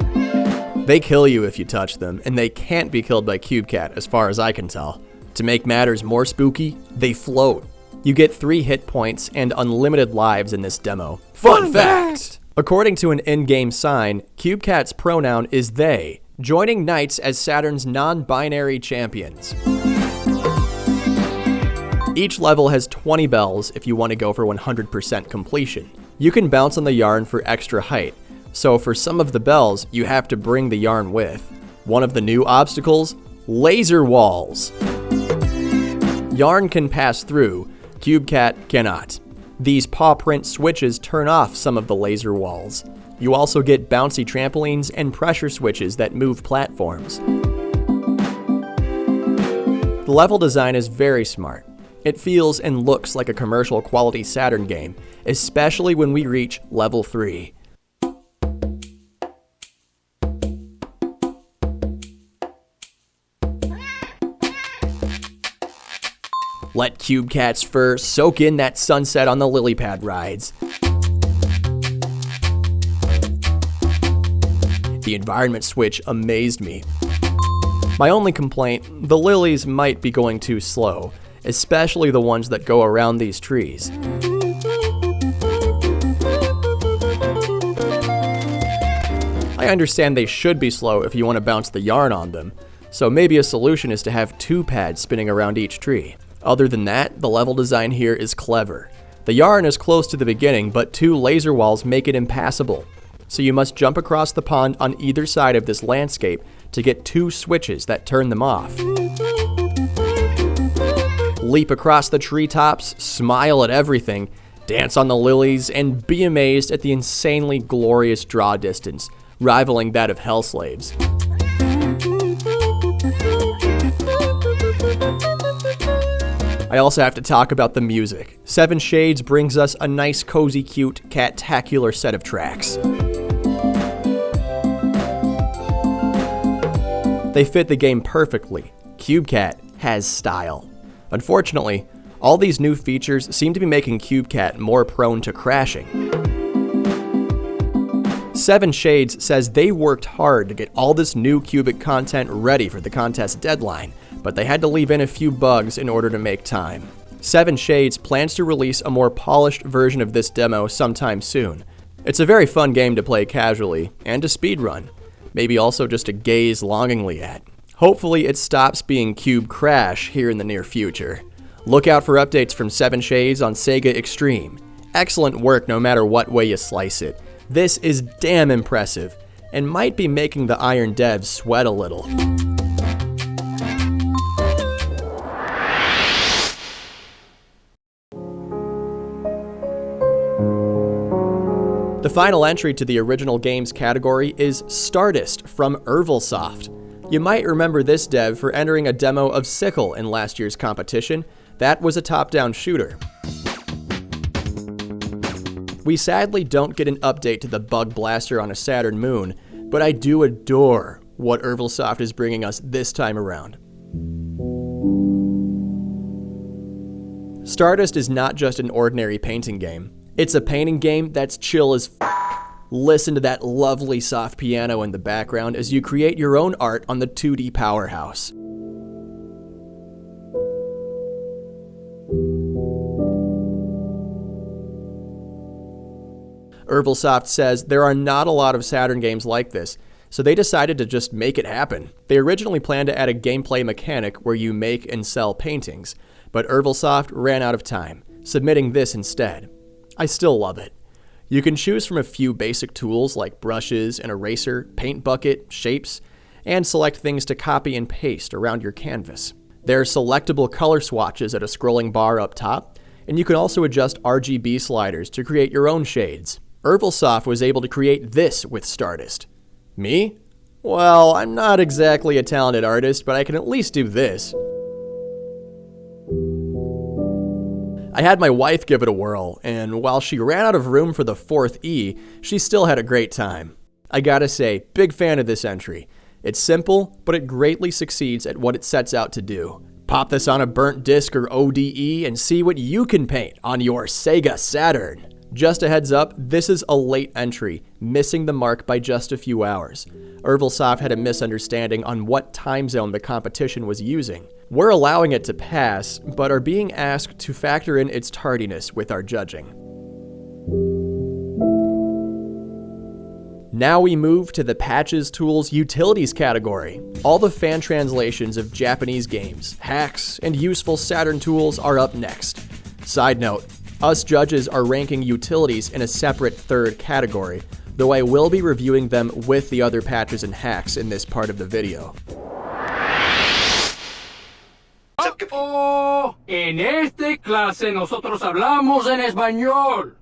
They kill you if you touch them, and they can't be killed by CubeCat as far as I can tell. To make matters more spooky, they float. You get 3 hit points and unlimited lives in this demo. Fun fact! According to an in-game sign, CubeCat's pronoun is they, joining Knights as Saturn's non-binary champions. Each level has 20 bells if you want to go for 100% completion. You can bounce on the yarn for extra height, so for some of the bells, you have to bring the yarn with. One of the new obstacles, laser walls. Yarn can pass through, CubeCat cannot. These paw print switches turn off some of the laser walls. You also get bouncy trampolines and pressure switches that move platforms. The level design is very smart. It feels and looks like a commercial quality Saturn game, especially when we reach level 3. Let CubeCat's fur soak in that sunset on the lily pad rides. The environment switch amazed me. My only complaint, the lilies might be going too slow, especially the ones that go around these trees. I understand they should be slow if you want to bounce the yarn on them, so maybe a solution is to have 2 pads spinning around each tree. Other than that, the level design here is clever. The yarn is close to the beginning, but 2 laser walls make it impassable. So you must jump across the pond on either side of this landscape to get 2 switches that turn them off. Leap across the treetops, smile at everything, dance on the lilies, and be amazed at the insanely glorious draw distance, rivaling that of Hellslave's. I also have to talk about the music. 7 Shades brings us a nice, cozy, cute, cat-tacular set of tracks. They fit the game perfectly. CubeCat has style. Unfortunately, all these new features seem to be making CubeCat more prone to crashing. Seven Shades says they worked hard to get all this new Cubic content ready for the contest deadline, but they had to leave in a few bugs in order to make time. Seven Shades plans to release a more polished version of this demo sometime soon. It's a very fun game to play casually, and to speedrun, maybe also just to gaze longingly at. Hopefully it stops being Cube Crash here in the near future. Look out for updates from Seven Shades on SegaXtreme. Excellent work no matter what way you slice it. This is damn impressive, and might be making the Iron devs sweat a little. The final entry to the original games category is Stardist from Ervilsoft. You might remember this dev for entering a demo of Sickle in last year's competition. That was a top-down shooter. We sadly don't get an update to the Bug Blaster on a Saturn moon, but I do adore what Ervilsoft is bringing us this time around. Stardist is not just an ordinary painting game. It's a painting game that's chill as f***. Listen to that lovely soft piano in the background as you create your own art on the 2D powerhouse. Ervilsoft says there are not a lot of Saturn games like this, so they decided to just make it happen. They originally planned to add a gameplay mechanic where you make and sell paintings, but Ervilsoft ran out of time, submitting this instead. I still love it. You can choose from a few basic tools like brushes, an eraser, paint bucket, shapes, and select things to copy and paste around your canvas. There are selectable color swatches at a scrolling bar up top, and you can also adjust RGB sliders to create your own shades. Ervilsoft was able to create this with Stardist. Me? Well, I'm not exactly a talented artist, but I can at least do this. I had my wife give it a whirl, and while she ran out of room for the fourth E, she still had a great time. I gotta say, big fan of this entry. It's simple, but it greatly succeeds at what it sets out to do. Pop this on a burnt disc or ODE and see what you can paint on your Sega Saturn. Just a heads up, this is a late entry, missing the mark by just a few hours. Ervilsoft had a misunderstanding on what time zone the competition was using. We're allowing it to pass, but are being asked to factor in its tardiness with our judging. Now we move to the Patches Tools Utilities category. All the fan translations of Japanese games, hacks, and useful Saturn tools are up next. Side note, us judges are ranking utilities in a separate third category, though I will be reviewing them with the other patches and hacks in this part of the video. Oh, en esta clase nosotros hablamos en español.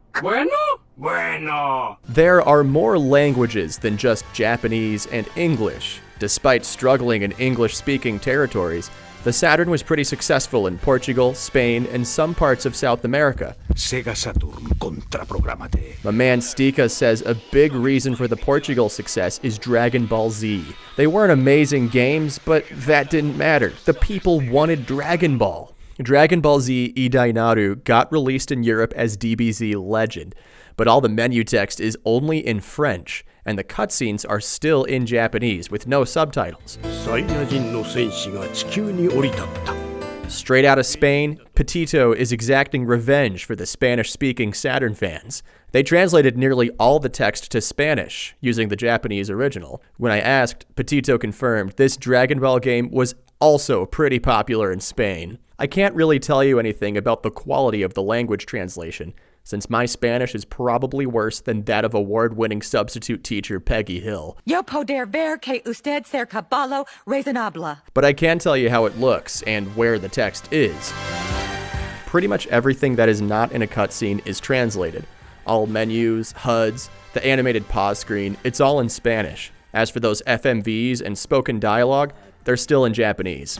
Bueno. There are more languages than just Japanese and English. Despite struggling in English-speaking territories, the Saturn was pretty successful in Portugal, Spain, and some parts of South America. Sega Saturn contraprogramate. My man Stika says a big reason for the Portugal success is Dragon Ball Z. They weren't amazing games, but that didn't matter. The people wanted Dragon Ball. Dragon Ball Z Idainaru got released in Europe as DBZ Legend, but all the menu text is only in French, and the cutscenes are still in Japanese with no subtitles. Straight out of Spain, Petito is exacting revenge for the Spanish-speaking Saturn fans. They translated nearly all the text to Spanish, using the Japanese original. When I asked, Petito confirmed this Dragon Ball game was also pretty popular in Spain. I can't really tell you anything about the quality of the language translation, since my Spanish is probably worse than that of award-winning substitute teacher Peggy Hill. Yo poder ver que usted ser caballo razonable. But I can tell you how it looks and where the text is. Pretty much everything that is not in a cutscene is translated. All menus, HUDs, the animated pause screen, it's all in Spanish. As for those FMVs and spoken dialogue, they're still in Japanese.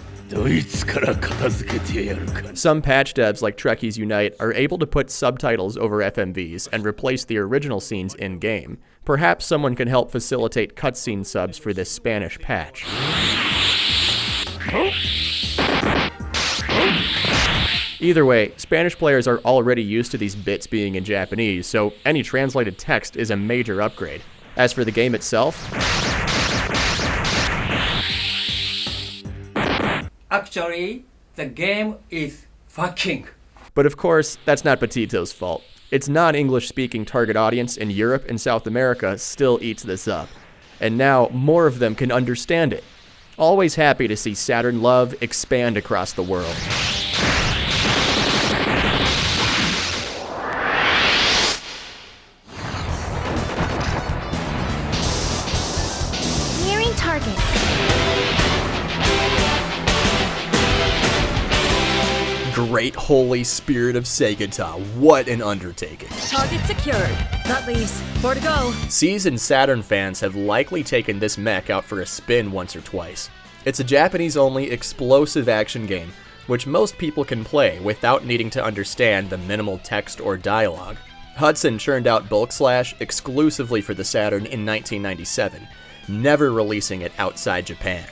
Some patch devs like Trekkies Unite are able to put subtitles over FMVs and replace the original scenes in-game. Perhaps someone can help facilitate cutscene subs for this Spanish patch. Either way, Spanish players are already used to these bits being in Japanese, so any translated text is a major upgrade. As for the game itself, Actually, the game is fucking. but of course, that's not Petito's fault. Its non-English speaking target audience in Europe and South America still eats this up. And now, more of them can understand it. Always happy to see Saturn love expand across the world. Nearing target. Great holy spirit of Segata, what an undertaking. Target secured. That leaves 4 to go. Seasoned Saturn fans have likely taken this mech out for a spin once or twice. It's a Japanese-only explosive action game, which most people can play without needing to understand the minimal text or dialogue. Hudson churned out Bulk Slash exclusively for the Saturn in 1997, never releasing it outside Japan.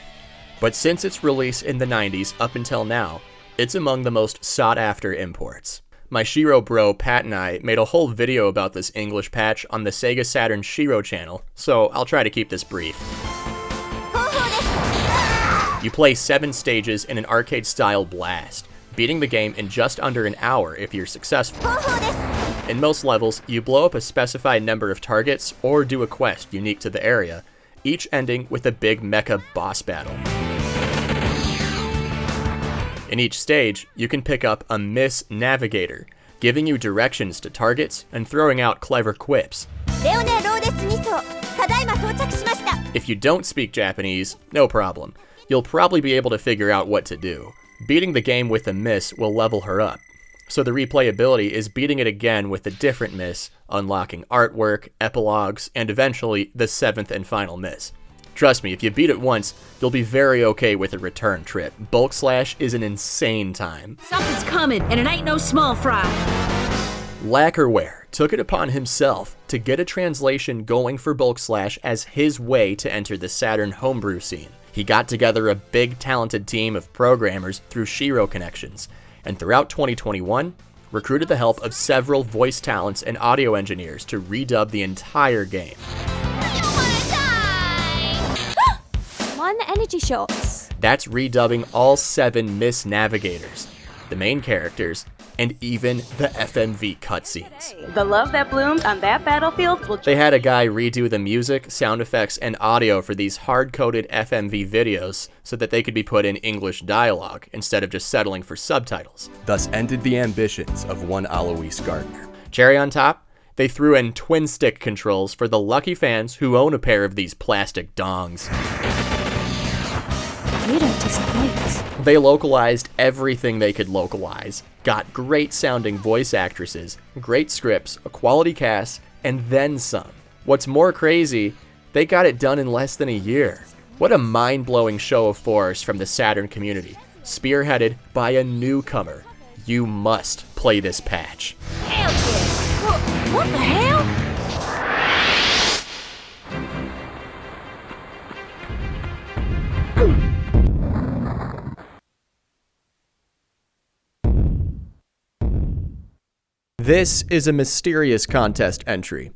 But since its release in the 90s up until now, it's among the most sought-after imports. My Shiro bro Pat and I made a whole video about this English patch on the Sega Saturn Shiro channel, so I'll try to keep this brief. You play 7 stages in an arcade-style blast, beating the game in just under an hour if you're successful. In most levels, you blow up a specified number of targets or do a quest unique to the area, each ending with a big mecha boss battle. In each stage, you can pick up a Miss Navigator, giving you directions to targets and throwing out clever quips. If you don't speak Japanese, no problem. You'll probably be able to figure out what to do. Beating the game with a miss will level her up. So the replayability is beating it again with a different miss, unlocking artwork, epilogues, and eventually the 7th and final miss. Trust me, if you beat it once, you'll be very okay with a return trip. Bulk Slash is an insane time. Something's coming, and it ain't no small fry. Lacquerware took it upon himself to get a translation going for Bulk Slash as his way to enter the Saturn homebrew scene. He got together a big talented team of programmers through Shiro connections, and throughout 2021, recruited the help of several voice talents and audio engineers to redub the entire game. One energy shots. That's redubbing all 7 Miss Navigators, the main characters, and even the FMV cutscenes. The love that bloomed on that battlefield will... They had a guy redo the music, sound effects, and audio for these hard-coded FMV videos so that they could be put in English dialogue instead of just settling for subtitles. Thus ended the ambitions of one Alois Gardner. Cherry on top, they threw in twin-stick controls for the lucky fans who own a pair of these plastic dongs. You don't disappoint. They localized everything they could localize, got great sounding voice actresses, great scripts, a quality cast, and then some. What's more crazy, they got it done in less than a year. What a mind-blowing show of force from the Saturn community, spearheaded by a newcomer. You must play this patch. Hell yeah! What the hell? This is a mysterious contest entry.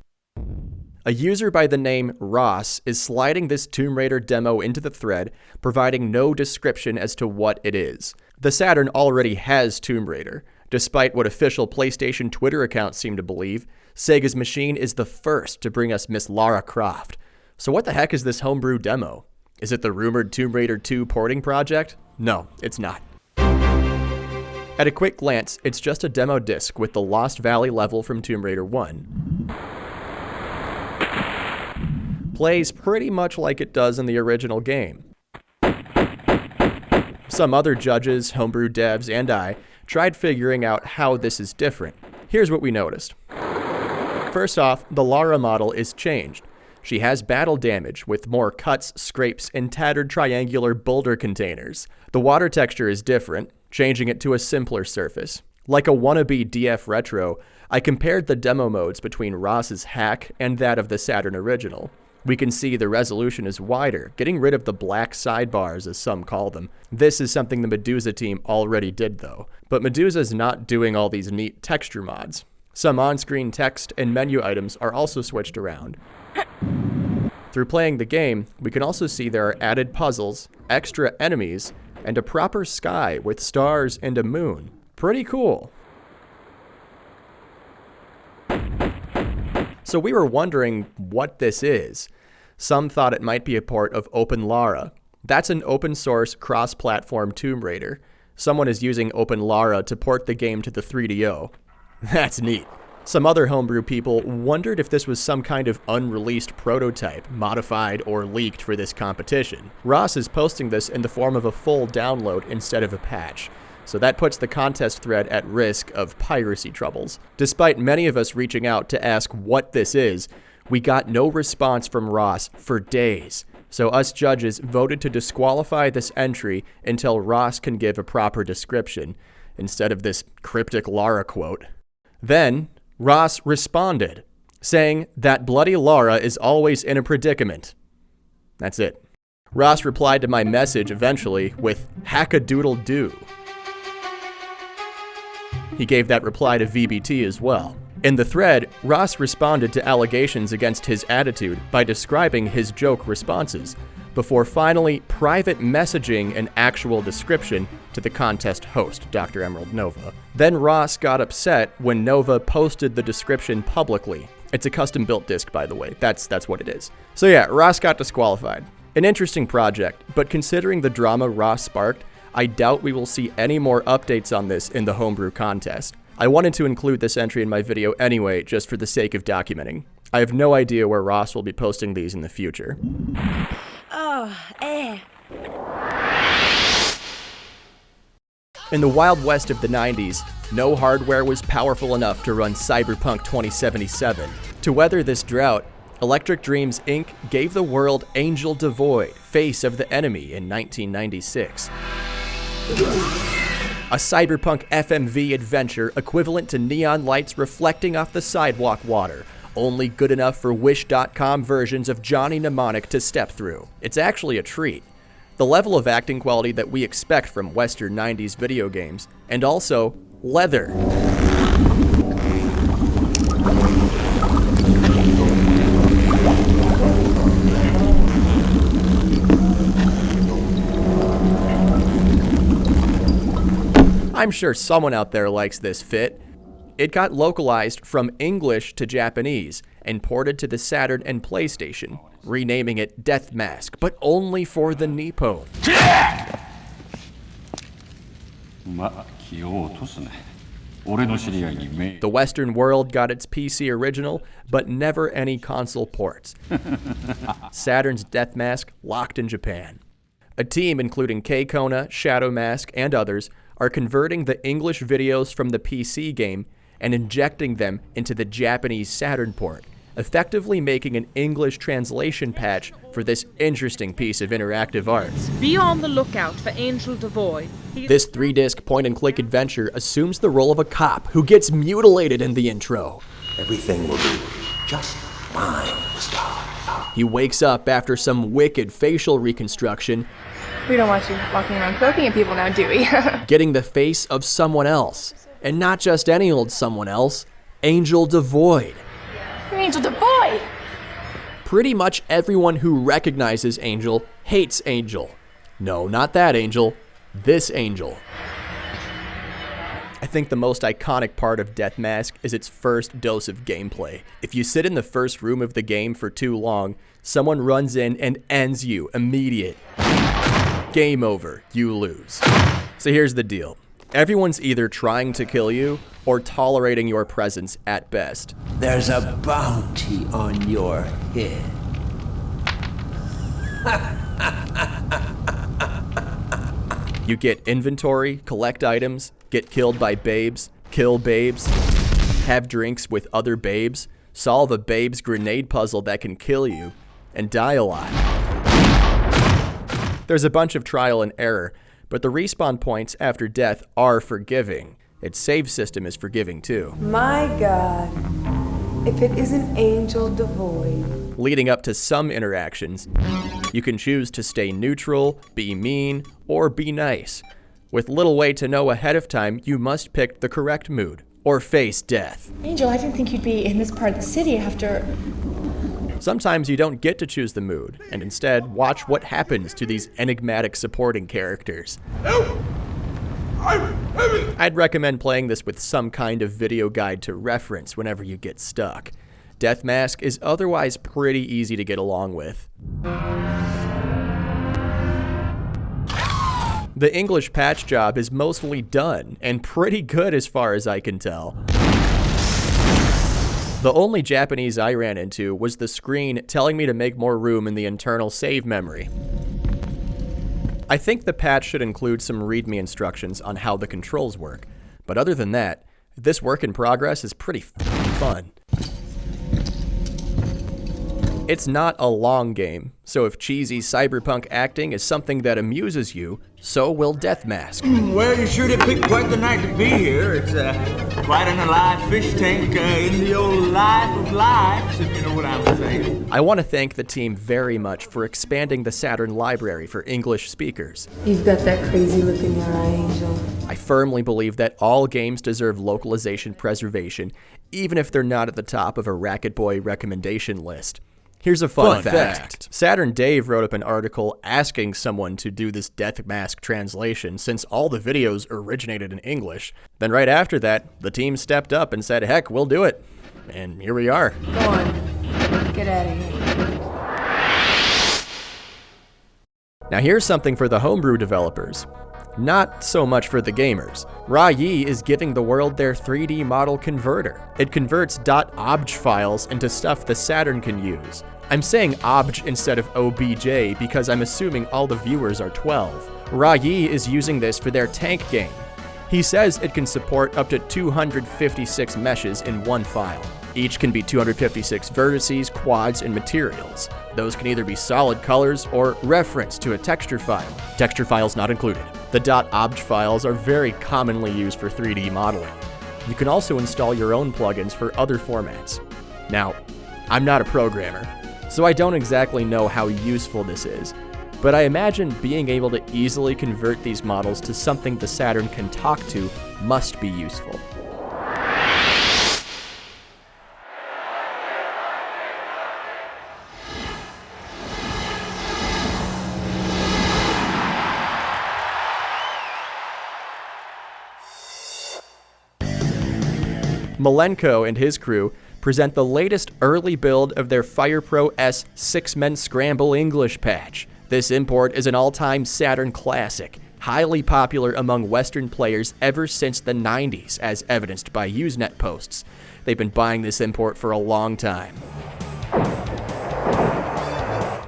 A user by the name Ross is sliding this Tomb Raider demo into the thread, providing no description as to what it is. The Saturn already has Tomb Raider. Despite what official PlayStation Twitter accounts seem to believe, Sega's machine is the first to bring us Miss Lara Croft. So what the heck is this homebrew demo? Is it the rumored Tomb Raider 2 porting project? No, it's not. At a quick glance, it's just a demo disc with the Lost Valley level from Tomb Raider 1. Plays pretty much like it does in the original game. Some other judges, homebrew devs, and I tried figuring out how this is different. Here's what we noticed. First off, the Lara model is changed. She has battle damage with more cuts, scrapes, and tattered triangular boulder containers. The water texture is different, changing it to a simpler surface. Like a wannabe DF Retro, I compared the demo modes between Ross's hack and that of the Saturn original. We can see the resolution is wider, getting rid of the black sidebars as some call them. This is something the Medusa team already did though, but Medusa's not doing all these neat texture mods. Some on-screen text and menu items are also switched around. Through playing the game, we can also see there are added puzzles, extra enemies, and a proper sky with stars and a moon. Pretty cool. So we were wondering what this is. Some thought it might be a port of OpenLara. That's an open source cross-platform Tomb Raider. Someone is using OpenLara to port the game to the 3DO. That's neat. Some other homebrew people wondered if this was some kind of unreleased prototype, modified or leaked for this competition. Ross is posting this in the form of a full download instead of a patch, so that puts the contest thread at risk of piracy troubles. Despite many of us reaching out to ask what this is, we got no response from Ross for days. So us judges voted to disqualify this entry until Ross can give a proper description, instead of this cryptic Lara quote. Then, Ross responded, saying that bloody Lara is always in a predicament. That's it. Ross replied to my message eventually with "Hack-a-doodle-doo." He gave that reply to VBT as well. In the thread, Ross responded to allegations against his attitude by describing his joke responses, before finally private messaging an actual description to the contest host, Dr. Emerald Nova. Then Ross got upset when Nova posted the description publicly. It's a custom-built disc, by the way. That's what it is. So yeah, Ross got disqualified. An interesting project, but considering the drama Ross sparked, I doubt we will see any more updates on this in the homebrew contest. I wanted to include this entry in my video anyway, just for the sake of documenting. I have no idea where Ross will be posting these in the future. In the Wild West of the 90s, no hardware was powerful enough to run Cyberpunk 2077. To weather this drought, Electric Dreams Inc. gave the world Angel Devoid, Face of the Enemy, in 1996. A cyberpunk FMV adventure equivalent to neon lights reflecting off the sidewalk water, only good enough for Wish.com versions of Johnny Mnemonic to step through. It's actually a treat. The level of acting quality that we expect from Western 90s video games, and also leather. I'm sure someone out there likes this fit. It got localized from English to Japanese and ported to the Saturn and PlayStation, renaming it Deathmask, but only for the Nippon. The Western world got its PC original, but never any console ports. Saturn's Deathmask locked in Japan. A team including K-Kona, Shadowmask, and others are converting the English videos from the PC game and injecting them into the Japanese Saturn port, effectively making an English translation patch for this interesting piece of interactive art. Be on the lookout for Angel Devoid. This 3-disc point-and-click adventure assumes the role of a cop who gets mutilated in the intro. Everything will be just fine, Mr. He wakes up after some wicked facial reconstruction. We don't want you walking around cloaking at people now, do we? Getting the face of someone else. And not just any old someone else, Angel Devoid. You're Angel Devoid! Pretty much everyone who recognizes Angel hates Angel. No, not that Angel, this Angel. I think the most iconic part of Deathmask is its first dose of gameplay. If you sit in the first room of the game for too long, someone runs in and ends you immediate. Game over, you lose. So here's the deal. Everyone's either trying to kill you or tolerating your presence at best. There's a bounty on your head. You get inventory, collect items, get killed by babes, kill babes, have drinks with other babes, solve a babe's grenade puzzle that can kill you, and die a lot. There's a bunch of trial and error, but the respawn points after death are forgiving. Its save system is forgiving too. My God, if it isn't Angel Devoid. Leading up to some interactions, you can choose to stay neutral, be mean, or be nice. With little way to know ahead of time, you must pick the correct mood, or face death. Angel, I didn't think you'd be in this part of the city after... Sometimes you don't get to choose the mood, and instead watch what happens to these enigmatic supporting characters. I'd recommend playing this with some kind of video guide to reference whenever you get stuck. Deathmask is otherwise pretty easy to get along with. The English patch job is mostly done, and pretty good as far as I can tell. The only Japanese I ran into was the screen telling me to make more room in the internal save memory. I think the patch should include some README instructions on how the controls work, but other than that, this work in progress is pretty fun. It's not a long game, so if cheesy cyberpunk acting is something that amuses you, so will Deathmask. Well, you sure did pick quite the night to be here. It's quite an alive fish tank in the old life of lives, if you know what I'm saying. I want to thank the team very much for expanding the Saturn library for English speakers. You've got that crazy look in your eye, Angel. I firmly believe that all games deserve localization preservation, even if they're not at the top of a Racket Boy recommendation list. Here's a fun fact. Saturn Dave wrote up an article asking someone to do this Deathmask translation since all the videos originated in English. Then right after that, the team stepped up and said, heck, we'll do it. And here we are. Go on. Get out of here. Now here's something for the homebrew developers. Not so much for the gamers. Reye is giving the world their 3D model converter. It converts .obj files into stuff the Saturn can use. I'm saying obj instead of OBJ because I'm assuming all the viewers are 12. Reye is using this for their tank game. He says it can support up to 256 meshes in one file. Each can be 256 vertices, quads, and materials. Those can either be solid colors or reference to a texture file. Texture files not included. The .obj files are very commonly used for 3D modeling. You can also install your own plugins for other formats. Now, I'm not a programmer, so I don't exactly know how useful this is, but I imagine being able to easily convert these models to something the Saturn can talk to must be useful. Malenko and his crew present the latest early build of their FirePro S 6-men Scramble English patch. This import is an all-time Saturn classic, highly popular among Western players ever since the 90s, as evidenced by Usenet posts. They've been buying this import for a long time.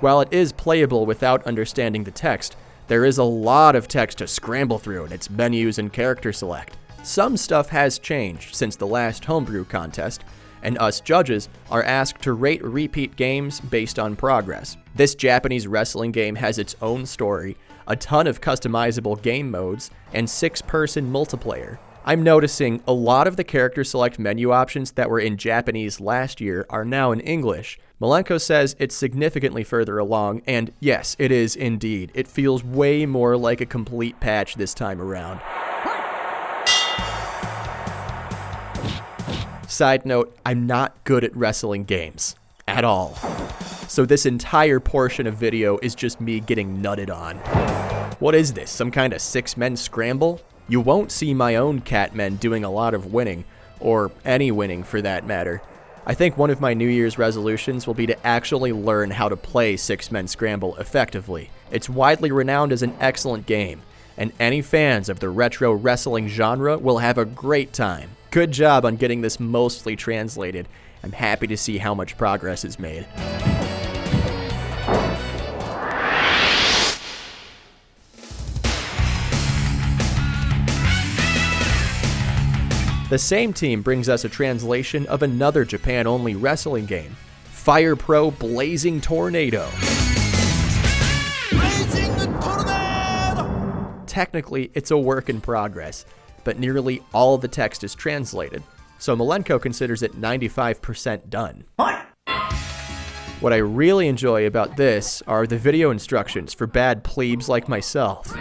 While it is playable without understanding the text, there is a lot of text to scramble through in its menus and character select. Some stuff has changed since the last homebrew contest, and us judges are asked to rate repeat games based on progress. This Japanese wrestling game has its own story, a ton of customizable game modes, and 6-person multiplayer. I'm noticing a lot of the character select menu options that were in Japanese last year are now in English. Malenko says it's significantly further along, and yes, it is indeed. It feels way more like a complete patch this time around. Side note, I'm not good at wrestling games. At all. So this entire portion of video is just me getting nutted on. What is this, some kind of 6-men scramble? You won't see my own Catmen doing a lot of winning, or any winning for that matter. I think one of my New Year's resolutions will be to actually learn how to play 6-men scramble effectively. It's widely renowned as an excellent game, and any fans of the retro wrestling genre will have a great time. Good job on getting this mostly translated. I'm happy to see how much progress is made. The same team brings us a translation of another Japan-only wrestling game, FirePro Blazing Tornado. Blazing Tornado! Technically, it's a work in progress, but nearly all of the text is translated, so Malenko considers it 95% done. What I really enjoy about this are the video instructions for bad plebes like myself.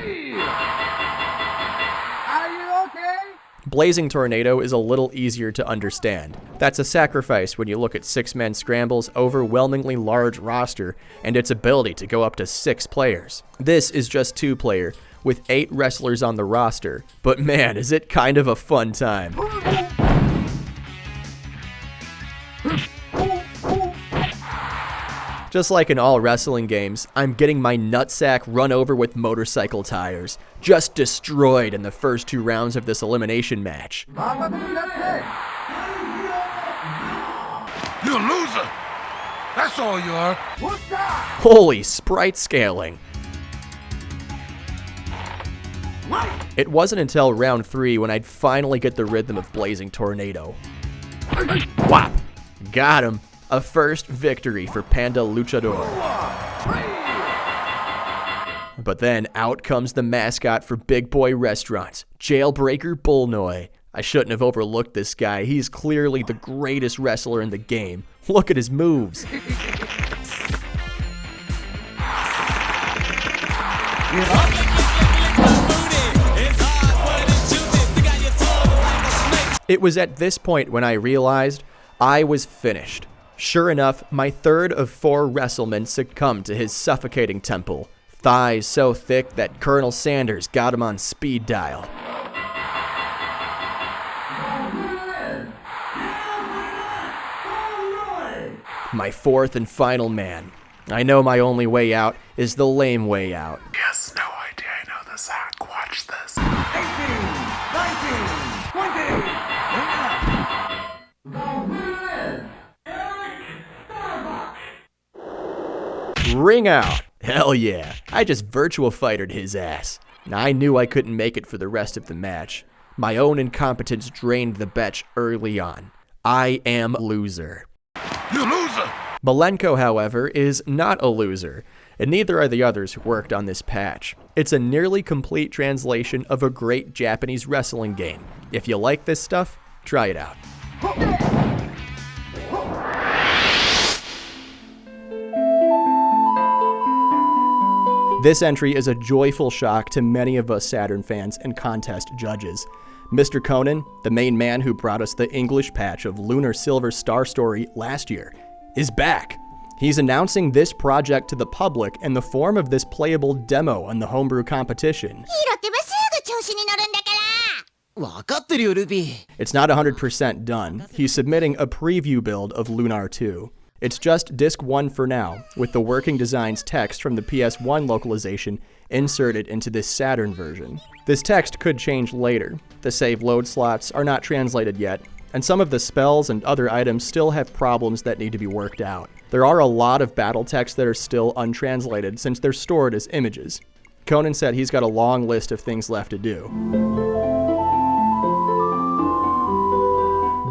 Blazing Tornado is a little easier to understand. That's a sacrifice when you look at 6-man Scramble's overwhelmingly large roster and its ability to go up to 6 players. This is just 2-player, with 8 wrestlers on the roster, but man, is it kind of a fun time. Just like in all wrestling games, I'm getting my nutsack run over with motorcycle tires, just destroyed in the first 2 rounds of this elimination match. You loser! That's all you are. Holy sprite scaling. It wasn't until round 3 when I'd finally get the rhythm of Blazing Tornado. Whop! Got him. A first victory for Panda Luchador. But then out comes the mascot for Big Boy Restaurants, Jailbreaker Bullnoy. I shouldn't have overlooked this guy. He's clearly the greatest wrestler in the game. Look at his moves. It was at this point when I realized I was finished. Sure enough, my third of 4 wrestlemen succumbed to his suffocating temple. Thighs so thick that Colonel Sanders got him on speed dial. My fourth and final man. I know my only way out is the lame way out. He has no idea I know this hack. Watch this. 18, 19, 20. Ring out! Hell yeah, I just virtual fightered his ass. I knew I couldn't make it for the rest of the match. My own incompetence drained the betch early on. I am loser. You loser! Malenko, however, is not a loser, and neither are the others who worked on this patch. It's a nearly complete translation of a great Japanese wrestling game. If you like this stuff, try it out. This entry is a joyful shock to many of us Saturn fans and contest judges. Mr. Conan, the main man who brought us the English patch of Lunar Silver Star Story last year, is back. He's announcing this project to the public in the form of this playable demo on the Homebrew Competition. It's not 100% done. He's submitting a preview build of Lunar 2. It's just Disc 1 for now, with the working designs text from the PS1 localization inserted into this Saturn version. This text could change later. The save load slots are not translated yet, and some of the spells and other items still have problems that need to be worked out. There are a lot of battle texts that are still untranslated since they're stored as images. Conan said he's got a long list of things left to do.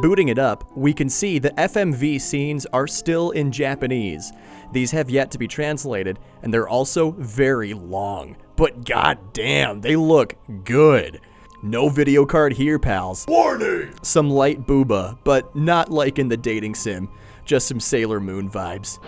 Booting it up, we can see the FMV scenes are still in Japanese. These have yet to be translated, and they're also very long. But goddamn, they look good. No video card here, pals. Warning! Some light booba, but not like in the dating sim. Just some Sailor Moon vibes.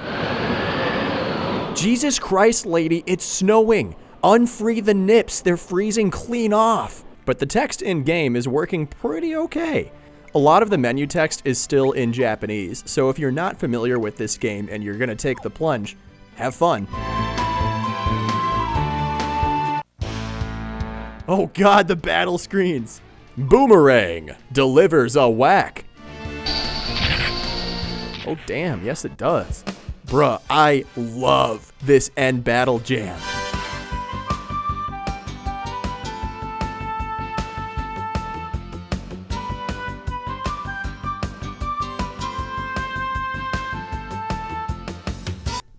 Jesus Christ, lady, it's snowing. Unfree the nips, they're freezing clean off. But the text in-game is working pretty okay. A lot of the menu text is still in Japanese, so if you're not familiar with this game and you're gonna take the plunge, have fun. Oh god, the battle screens! Boomerang delivers a whack. Oh damn, yes it does. Bruh, I love this end battle jam.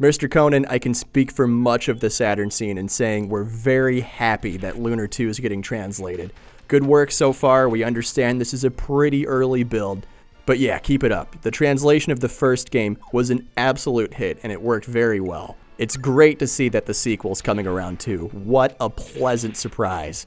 Mr. Conan, I can speak for much of the Saturn scene in saying we're very happy that Lunar 2 is getting translated. Good work so far. We understand this is a pretty early build. But yeah, keep it up. The translation of the first game was an absolute hit, and it worked very well. It's great to see that the sequel's coming around too. What a pleasant surprise.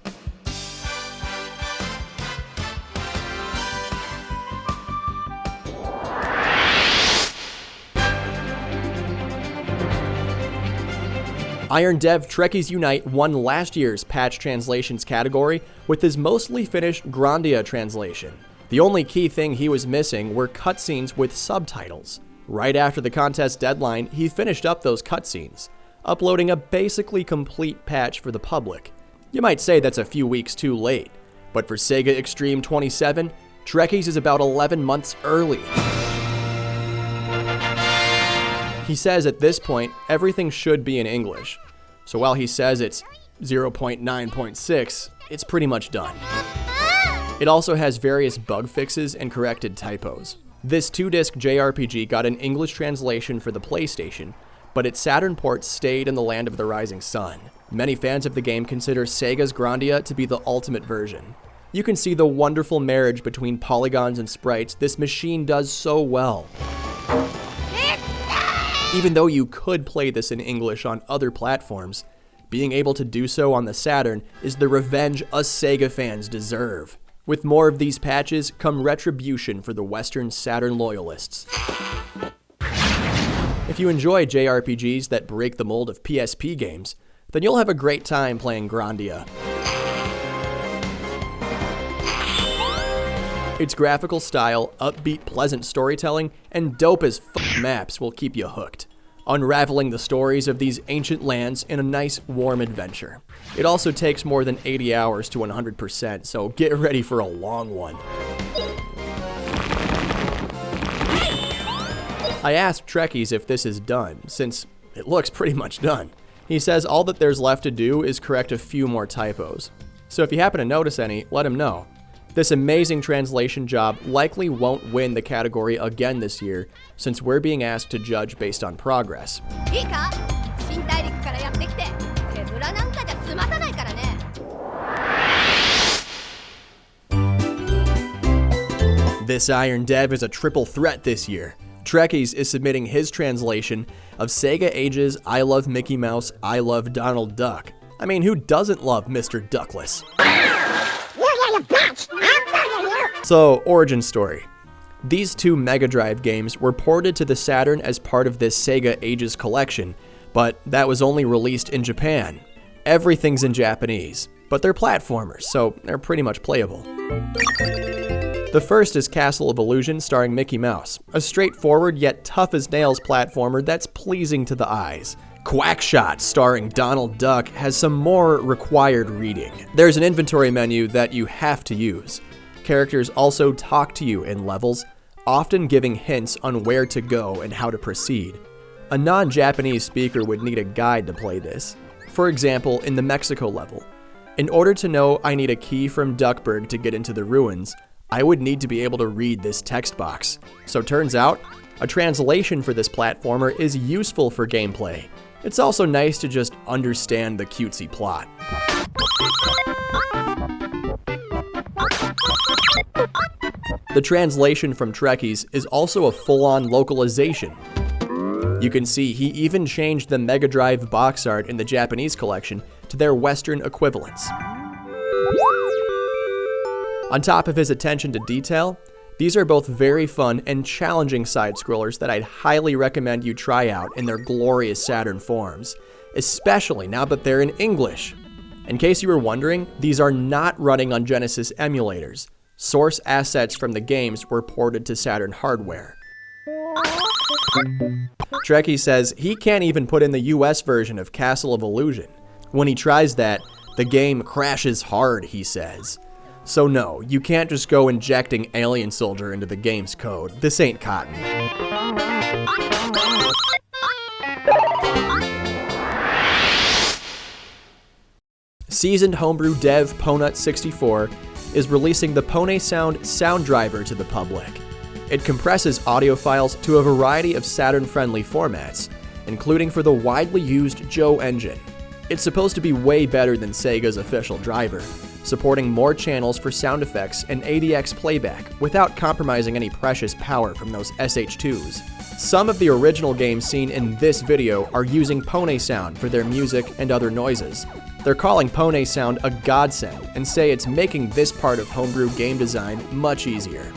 Iron Dev Trekkies Unite won last year's patch translations category with his mostly finished Grandia translation. The only key thing he was missing were cutscenes with subtitles. Right after the contest deadline, he finished up those cutscenes, uploading a basically complete patch for the public. You might say that's a few weeks too late, but for SegaXtreme 27, Trekkies is about 11 months early. He says at this point, everything should be in English. So while he says it's 0.9.6, it's pretty much done. It also has various bug fixes and corrected typos. This 2-disc JRPG got an English translation for the PlayStation, but its Saturn port stayed in the land of the rising sun. Many fans of the game consider Sega's Grandia to be the ultimate version. You can see the wonderful marriage between polygons and sprites this machine does so well. Even though you could play this in English on other platforms, being able to do so on the Saturn is the revenge us Sega fans deserve. With more of these patches come retribution for the Western Saturn loyalists. If you enjoy JRPGs that break the mold of PSP games, then you'll have a great time playing Grandia. Its graphical style, upbeat, pleasant storytelling, and dope as fuck maps will keep you hooked, unraveling the stories of these ancient lands in a nice, warm adventure. It also takes more than 80 hours to 100%, so get ready for a long one. I asked Trekkies if this is done, since it looks pretty much done. He says all that there's left to do is correct a few more typos. So if you happen to notice any, let him know. This amazing translation job likely won't win the category again this year, since we're being asked to judge based on progress. This Iron Dev is a triple threat this year. Trekkies is submitting his translation of Sega Age's I Love Mickey Mouse, I Love Donald Duck. I mean, who doesn't love Mr. Duckless? So, origin story. These two Mega Drive games were ported to the Saturn as part of this Sega Ages collection, but that was only released in Japan. Everything's in Japanese, but they're platformers, so they're pretty much playable. The first is Castle of Illusion starring Mickey Mouse, a straightforward yet tough as nails platformer that's pleasing to the eyes. Quackshot starring Donald Duck has some more required reading. There's an inventory menu that you have to use. Characters also talk to you in levels, often giving hints on where to go and how to proceed. A non-Japanese speaker would need a guide to play this. For example, in the Mexico level, in order to know I need a key from Duckburg to get into the ruins, I would need to be able to read this text box. So turns out, a translation for this platformer is useful for gameplay. It's also nice to just understand the cutesy plot. The translation from Trekkies is also a full-on localization. You can see he even changed the Mega Drive box art in the Japanese collection to their Western equivalents. On top of his attention to detail, these are both very fun and challenging side-scrollers that I'd highly recommend you try out in their glorious Saturn forms, especially now that they're in English. In case you were wondering, these are not running on Genesis emulators. Source assets from the games were ported to Saturn hardware. Trekkie says he can't even put in the US version of Castle of Illusion. When he tries that, the game crashes hard, he says. So no, you can't just go injecting Alien Soldier into the game's code. This ain't cotton. Seasoned homebrew dev Ponut64 is releasing the PoneSound sound driver to the public. It compresses audio files to a variety of Saturn-friendly formats, including for the widely used Joe engine. It's supposed to be way better than Sega's official driver, supporting more channels for sound effects and ADX playback without compromising any precious power from those SH2s. Some of the original games seen in this video are using PoneSound for their music and other noises. They're calling PoneSound a godsend and say it's making this part of homebrew game design much easier.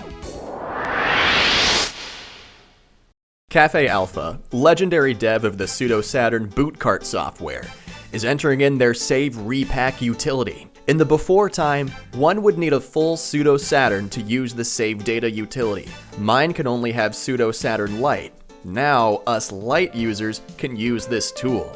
Cafe Alpha, legendary dev of the pseudo-Saturn boot cart software, is entering in their Save Repack utility. In the before time, one would need a full pseudo-Saturn to use the save data utility. Mine can only have pseudo-Saturn Lite. Now, us Lite users can use this tool.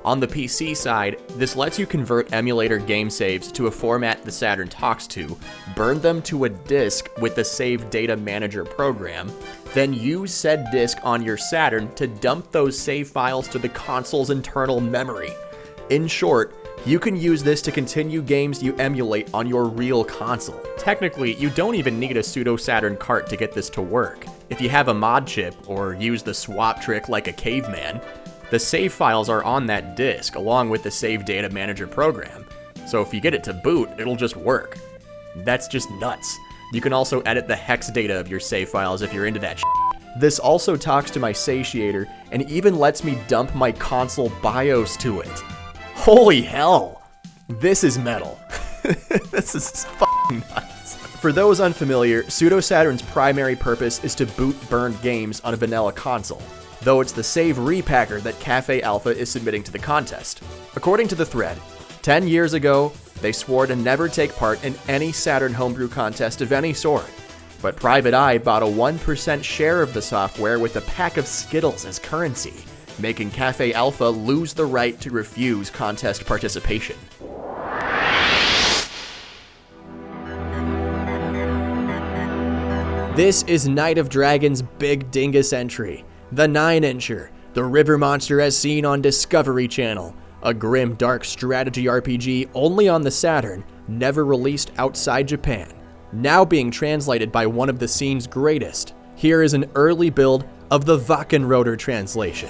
On the PC side, this lets you convert emulator game saves to a format the Saturn talks to, burn them to a disk with the Save Data Manager program, then use said disk on your Saturn to dump those save files to the console's internal memory. In short, you can use this to continue games you emulate on your real console. Technically, you don't even need a pseudo-Saturn cart to get this to work. If you have a mod chip, or use the swap trick like a caveman, the save files are on that disk along with the Save Data Manager program, so if you get it to boot, it'll just work. That's just nuts. You can also edit the hex data of your save files if you're into that shit. This also talks to my satiator and even lets me dump my console BIOS to it. Holy hell! This is metal. This is fucking nuts. For those unfamiliar, pseudo-Saturn's primary purpose is to boot burned games on a vanilla console, though it's the Save Repacker that Cafe Alpha is submitting to the contest. According to the thread, 10 years ago, they swore to never take part in any Saturn homebrew contest of any sort, but Private Eye bought a 1% share of the software with a pack of Skittles as currency, making Cafe Alpha lose the right to refuse contest participation. This is Night of Dragon's big dingus entry, the 9-incher, the river monster as seen on Discovery Channel, a grim dark strategy RPG only on the Saturn, never released outside Japan, now being translated by one of the scene's greatest. Here is an early build of the Wachenroder translation.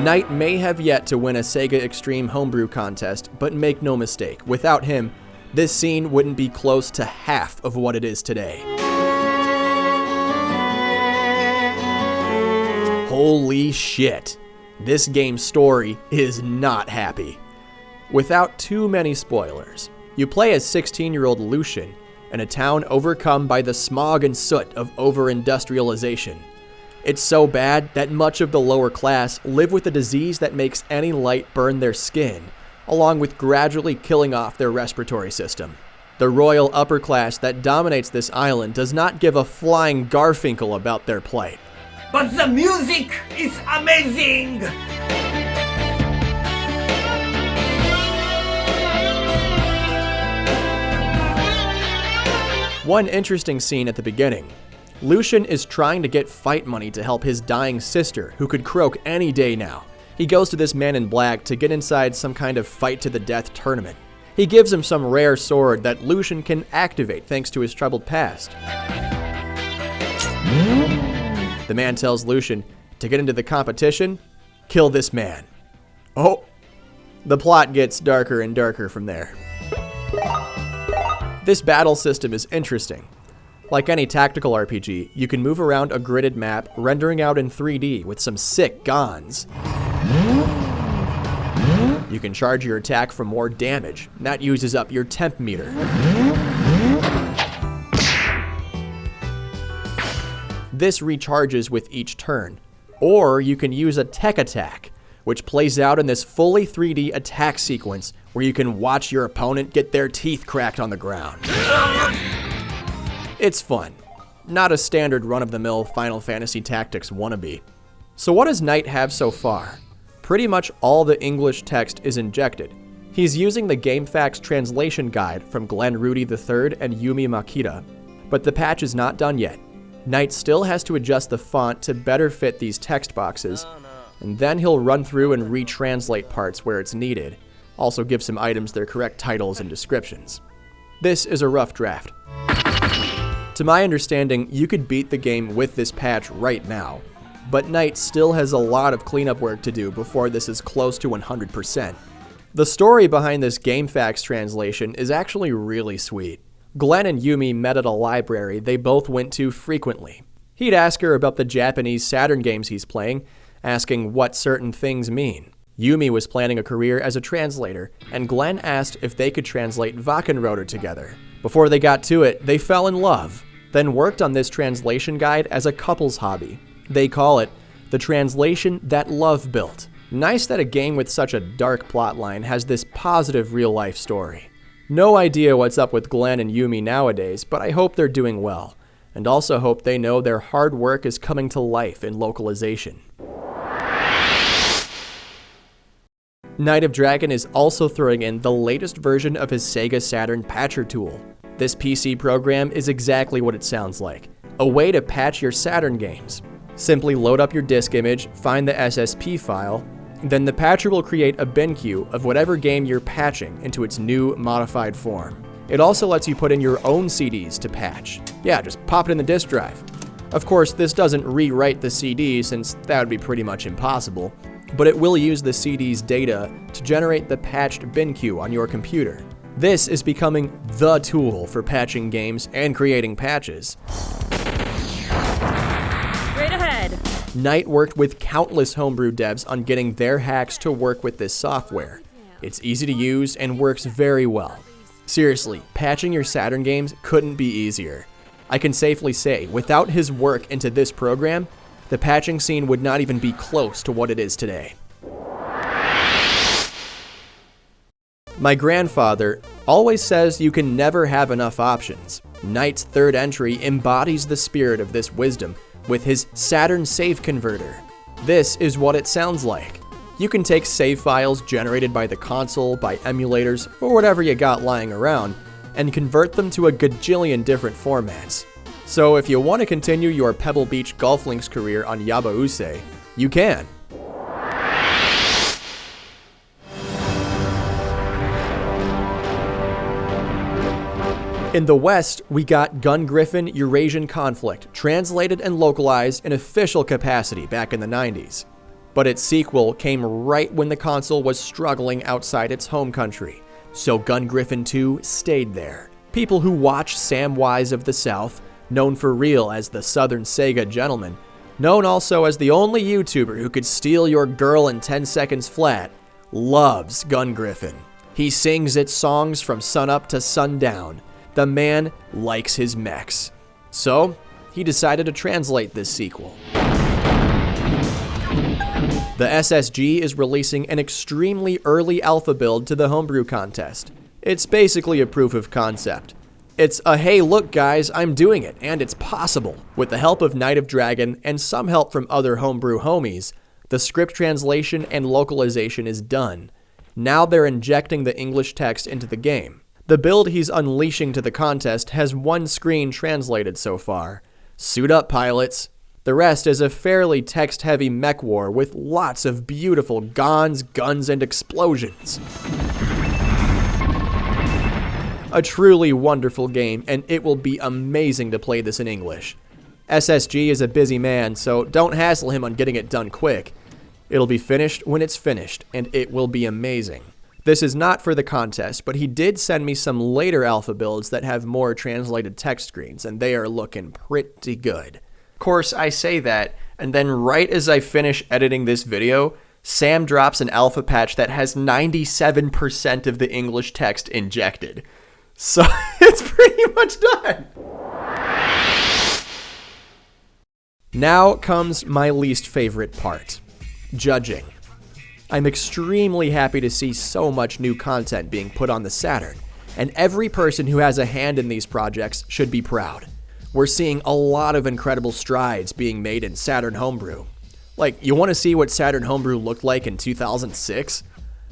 Knight may have yet to win a SegaXtreme Homebrew contest, but make no mistake, without him, this scene wouldn't be close to half of what it is today. Holy shit, this game's story is not happy. Without too many spoilers, you play as 16-year-old Lucian in a town overcome by the smog and soot of over-industrialization. It's so bad that much of the lower class live with a disease that makes any light burn their skin, along with gradually killing off their respiratory system. The royal upper class that dominates this island does not give a flying Garfinkel about their plight. But the music is amazing! One interesting scene at the beginning. Lucian is trying to get fight money to help his dying sister, who could croak any day now. He goes to this man in black to get inside some kind of fight-to-the-death tournament. He gives him some rare sword that Lucian can activate thanks to his troubled past. The man tells Lucian, to get into the competition, kill this man. Oh, the plot gets darker and darker from there. This battle system is interesting. Like any tactical RPG, you can move around a gridded map, rendering out in 3D with some sick guns. You can charge your attack for more damage. That uses up your temp meter. This recharges with each turn. Or you can use a tech attack, which plays out in this fully 3D attack sequence where you can watch your opponent get their teeth cracked on the ground. It's fun. Not a standard run-of-the-mill Final Fantasy Tactics wannabe. So what does Knight have so far? Pretty much all the English text is injected. He's using the GameFAQs translation guide from Glenn Rudy III and Yumi Makita, but the patch is not done yet. Knight still has to adjust the font to better fit these text boxes, and then he'll run through and retranslate parts where it's needed, also give some items their correct titles and descriptions. This is a rough draft. To my understanding, you could beat the game with this patch right now, but Knight still has a lot of cleanup work to do before this is close to 100%. The story behind this GameFAQs translation is actually really sweet. Glenn and Yumi met at a library they both went to frequently. He'd ask her about the Japanese Saturn games he's playing, asking what certain things mean. Yumi was planning a career as a translator, and Glenn asked if they could translate Wachenroder together. Before they got to it, they fell in love. then worked on this translation guide as a couple's hobby. They call it the translation that love built. Nice that a game with such a dark plotline has this positive real-life story. No idea what's up with Glenn and Yumi nowadays, but I hope they're doing well, and also hope they know their hard work is coming to life in localization. Night of Dragon is also throwing in the latest version of his Sega Saturn patcher tool. This PC program is exactly what it sounds like, a way to patch your Saturn games. Simply load up your disk image, find the SSP file, then the patcher will create a bin queue of whatever game you're patching into its new modified form. It also lets you put in your own CDs to patch. Yeah, just pop it in the disk drive. Of course, this doesn't rewrite the CD since that would be pretty much impossible, but it will use the CD's data to generate the patched bin queue on your computer. This is becoming the tool for patching games and creating patches. Straight ahead. Knight worked with countless homebrew devs on getting their hacks to work with this software. It's easy to use and works very well. Seriously, patching your Saturn games couldn't be easier. I can safely say, without his work into this program, the patching scene would not even be close to what it is today. My grandfather always says you can never have enough options. Knight's third entry embodies the spirit of this wisdom with his Saturn Save Converter. This is what it sounds like. You can take save files generated by the console, by emulators, or whatever you got lying around, and convert them to a gajillion different formats. So if you want to continue your Pebble Beach Golf Links career on Oeste, you can. In the West, we got GunGriffon Eurasian Conflict, translated and localized in official capacity back in the 90s. But its sequel came right when the console was struggling outside its home country, so GunGriffon 2 stayed there. People who watch Samwise of the South, known for real as the Southern Sega gentleman, known also as the only YouTuber who could steal your girl in 10 seconds flat, loves GunGriffon. He sings its songs from sunup to sundown. The man likes his mechs. So, he decided to translate this sequel. The SSG is releasing an extremely early alpha build to the homebrew contest. It's basically a proof of concept. It's a hey look guys, I'm doing it, and it's possible. With the help of Night of Dragon and some help from other homebrew homies, the script translation and localization is done. Now they're injecting the English text into the game. The build he's unleashing to the contest has one screen translated so far. Suit up, pilots. The rest is a fairly text-heavy mech war with lots of beautiful guns, and explosions. A truly wonderful game, and it will be amazing to play this in English. SSG is a busy man, so don't hassle him on getting it done quick. It'll be finished when it's finished, and it will be amazing. This is not for the contest, but he did send me some later alpha builds that have more translated text screens, and they are looking pretty good. Of course, I say that, and then right as I finish editing this video, Sam drops an alpha patch that has 97% of the English text injected. So it's pretty much done. Now comes my least favorite part, judging. I'm extremely happy to see so much new content being put on the Saturn, and every person who has a hand in these projects should be proud. We're seeing a lot of incredible strides being made in Saturn Homebrew. Like, you want to see what Saturn Homebrew looked like in 2006?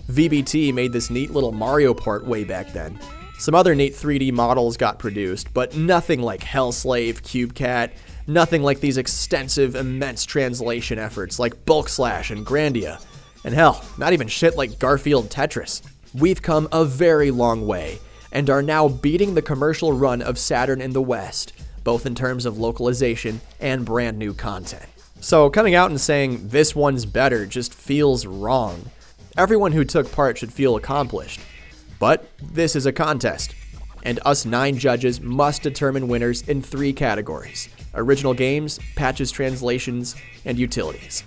VBT made this neat little Mario port way back then. Some other neat 3D models got produced, but nothing like Hellslave, CubeCat, nothing like these extensive, immense translation efforts like Bulk Slash and Grandia. And hell, not even shit like Garfield Tetris. We've come a very long way, and are now beating the commercial run of Saturn in the West, both in terms of localization and brand new content. So coming out and saying this one's better just feels wrong. Everyone who took part should feel accomplished. But this is a contest, and us 9 judges must determine winners in 3 categories: original games, patches, translations, and utilities.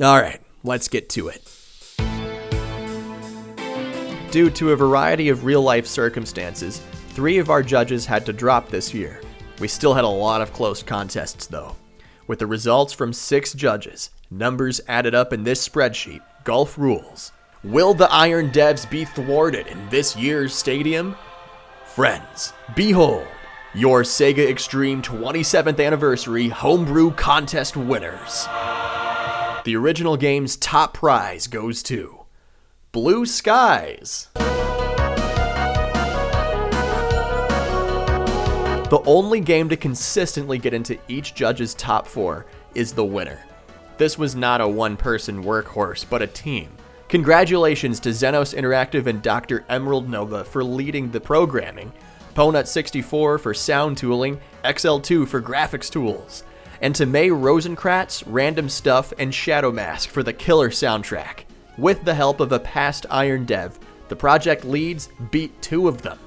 Alright, let's get to it. Due to a variety of real-life circumstances, 3 of our judges had to drop this year. We still had a lot of close contests though. With the results from 6 judges, numbers added up in this spreadsheet, golf rules. Will the Iron Devs be thwarted in this year's stadium? Friends, behold, your SegaXtreme 27th Anniversary Homebrew Contest winners. The original game's top prize goes to Blue Skies. The only game to consistently get into each judge's top 4 is the winner. This was not a one-person workhorse, but a team. Congratulations to Xenos Interactive and Dr. Emerald Nova for leading the programming, Ponut64 for sound tooling, XL2 for graphics tools, and to May Rosenkratz, Random Stuff, and Shadowmask for the killer soundtrack. With the help of a past Iron Dev, the project leads beat 2 of them.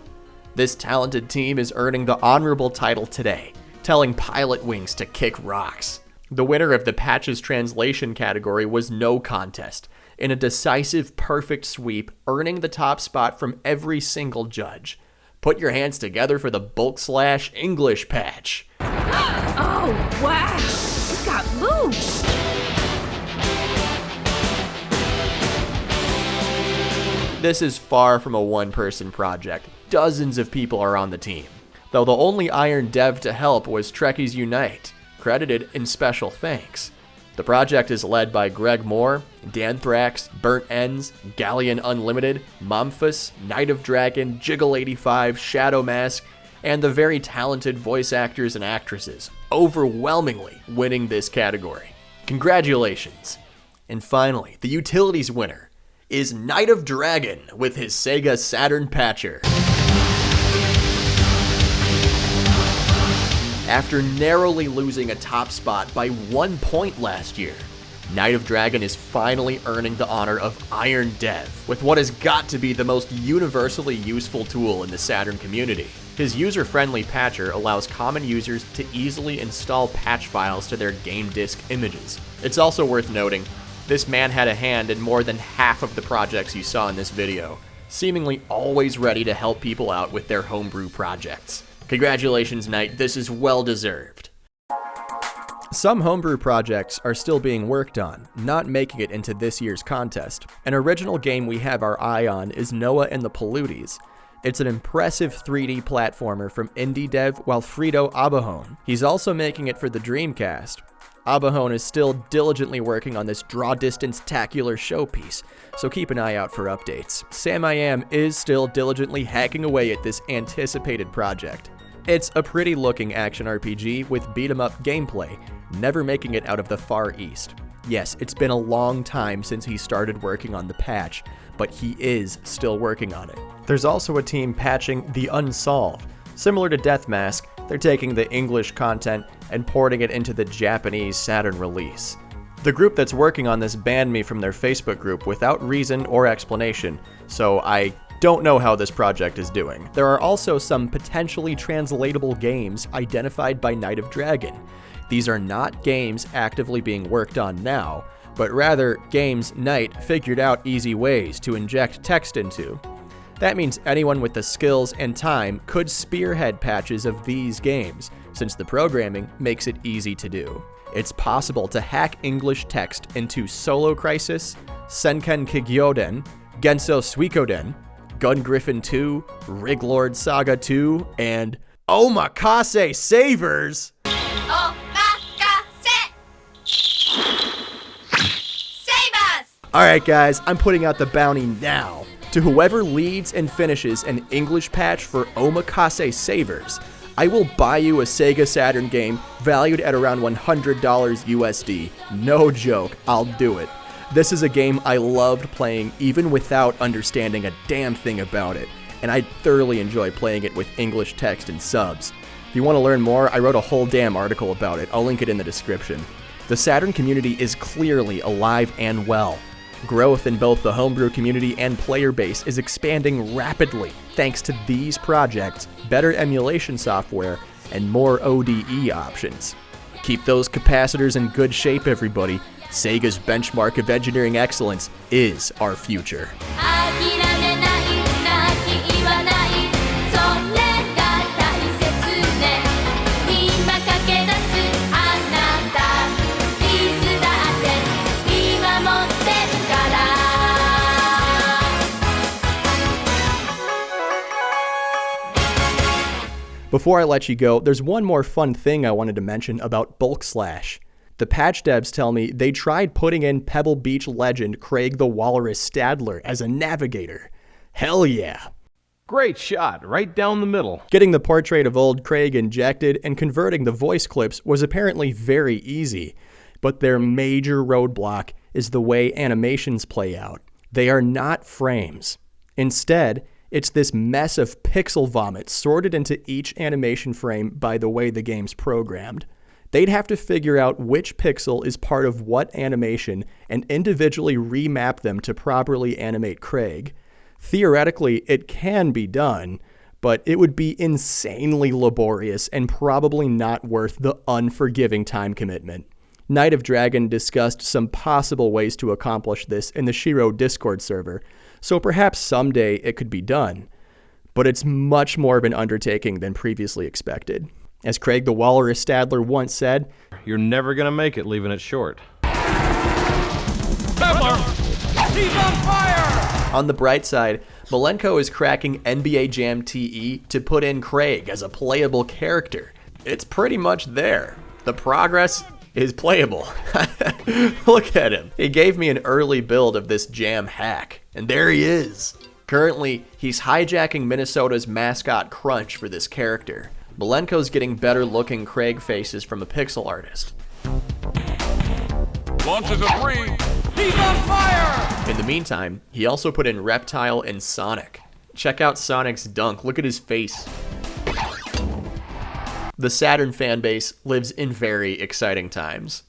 This talented team is earning the honorable title today, telling Pilot Wings to kick rocks. The winner of the Patches Translation category was no contest, in a decisive perfect sweep, earning the top spot from every single judge. Put your hands together for the Bulk/ English patch. Oh, wow! You got moves! This is far from a one-person project. Dozens of people are on the team, though the only Iron Dev to help was Trekkies Unite, credited in special thanks. The project is led by Greg Moore, Danthrax, Burnt Ends, Galleon Unlimited, Momphis, Knight of Dragon, Jiggle85, Shadowmask, and the very talented voice actors and actresses, overwhelmingly winning this category. Congratulations! And finally, the Utilities winner is Knight of Dragon with his Sega Saturn Patcher. After narrowly losing a top spot by 1 point last year, Knight of Dragon is finally earning the honor of Iron Dev with what has got to be the most universally useful tool in the Saturn community. His user-friendly patcher allows common users to easily install patch files to their game disk images. It's also worth noting, this man had a hand in more than half of the projects you saw in this video, seemingly always ready to help people out with their homebrew projects. Congratulations, Knight, this is well deserved. Some homebrew projects are still being worked on, not making it into this year's contest. An original game we have our eye on is Noah and the Polluties. It's an impressive 3D platformer from indie dev Walfredo Abahon. He's also making it for the Dreamcast. Abahon is still diligently working on this draw-distance-tacular showpiece, so keep an eye out for updates. Sam I Am is still diligently hacking away at this anticipated project. It's a pretty-looking action RPG with beat-em-up gameplay, never making it out of the Far East. Yes, it's been a long time since he started working on the patch, but he is still working on it. There's also a team patching The Unsolved. Similar to Deathmask, they're taking the English content and porting it into the Japanese Saturn release. The group that's working on this banned me from their Facebook group without reason or explanation, so I don't know how this project is doing. There are also some potentially translatable games identified by Knight of Dragon. These are not games actively being worked on now, but rather games Knight figured out easy ways to inject text into. That means anyone with the skills and time could spearhead patches of these games, since the programming makes it easy to do. It's possible to hack English text into Solo Crisis, Senken Kigyoden, Genso Suikoden, GunGriffon 2, Riglord Saga 2, and Omakase Savers! Alright guys, I'm putting out the bounty now. To whoever leads and finishes an English patch for Omakase Savers, I will buy you a Sega Saturn game valued at around $100 USD. No joke, I'll do it. This is a game I loved playing even without understanding a damn thing about it, and I thoroughly enjoy playing it with English text and subs. If you want to learn more, I wrote a whole damn article about it. I'll link it in the description. The Saturn community is clearly alive and well. Growth in both the homebrew community and player base is expanding rapidly thanks to these projects, better emulation software, and more ODE options. Keep those capacitors in good shape, everybody. Sega's benchmark of engineering excellence is our future. Before I let you go, there's one more fun thing I wanted to mention about Bulk Slash. The patch devs tell me they tried putting in Pebble Beach legend Craig the Walrus Stadler as a navigator. Hell yeah. Great shot, right down the middle. Getting the portrait of old Craig injected and converting the voice clips was apparently very easy, but their major roadblock is the way animations play out. They are not frames. Instead, it's this mess of pixel vomit sorted into each animation frame by the way the game's programmed. They'd have to figure out which pixel is part of what animation and individually remap them to properly animate Craig. Theoretically, it can be done, but it would be insanely laborious and probably not worth the unforgiving time commitment. Night of Dragon discussed some possible ways to accomplish this in the Shiro Discord server, so perhaps someday it could be done. But it's much more of an undertaking than previously expected. As Craig the Walrus Stadler once said, "You're never gonna make it leaving it short." Stadler! He's on fire! On the bright side, Malenko is cracking NBA Jam TE to put in Craig as a playable character. It's pretty much there. The progress is playable. Look at him. He gave me an early build of this jam hack, and there he is. Currently, he's hijacking Minnesota's mascot Crunch for this character. Malenko's getting better looking Craig faces from a pixel artist. Launches a 3. He's on fire! In the meantime, he also put in Reptile and Sonic. Check out Sonic's dunk. Look at his face. The Saturn fanbase lives in very exciting times.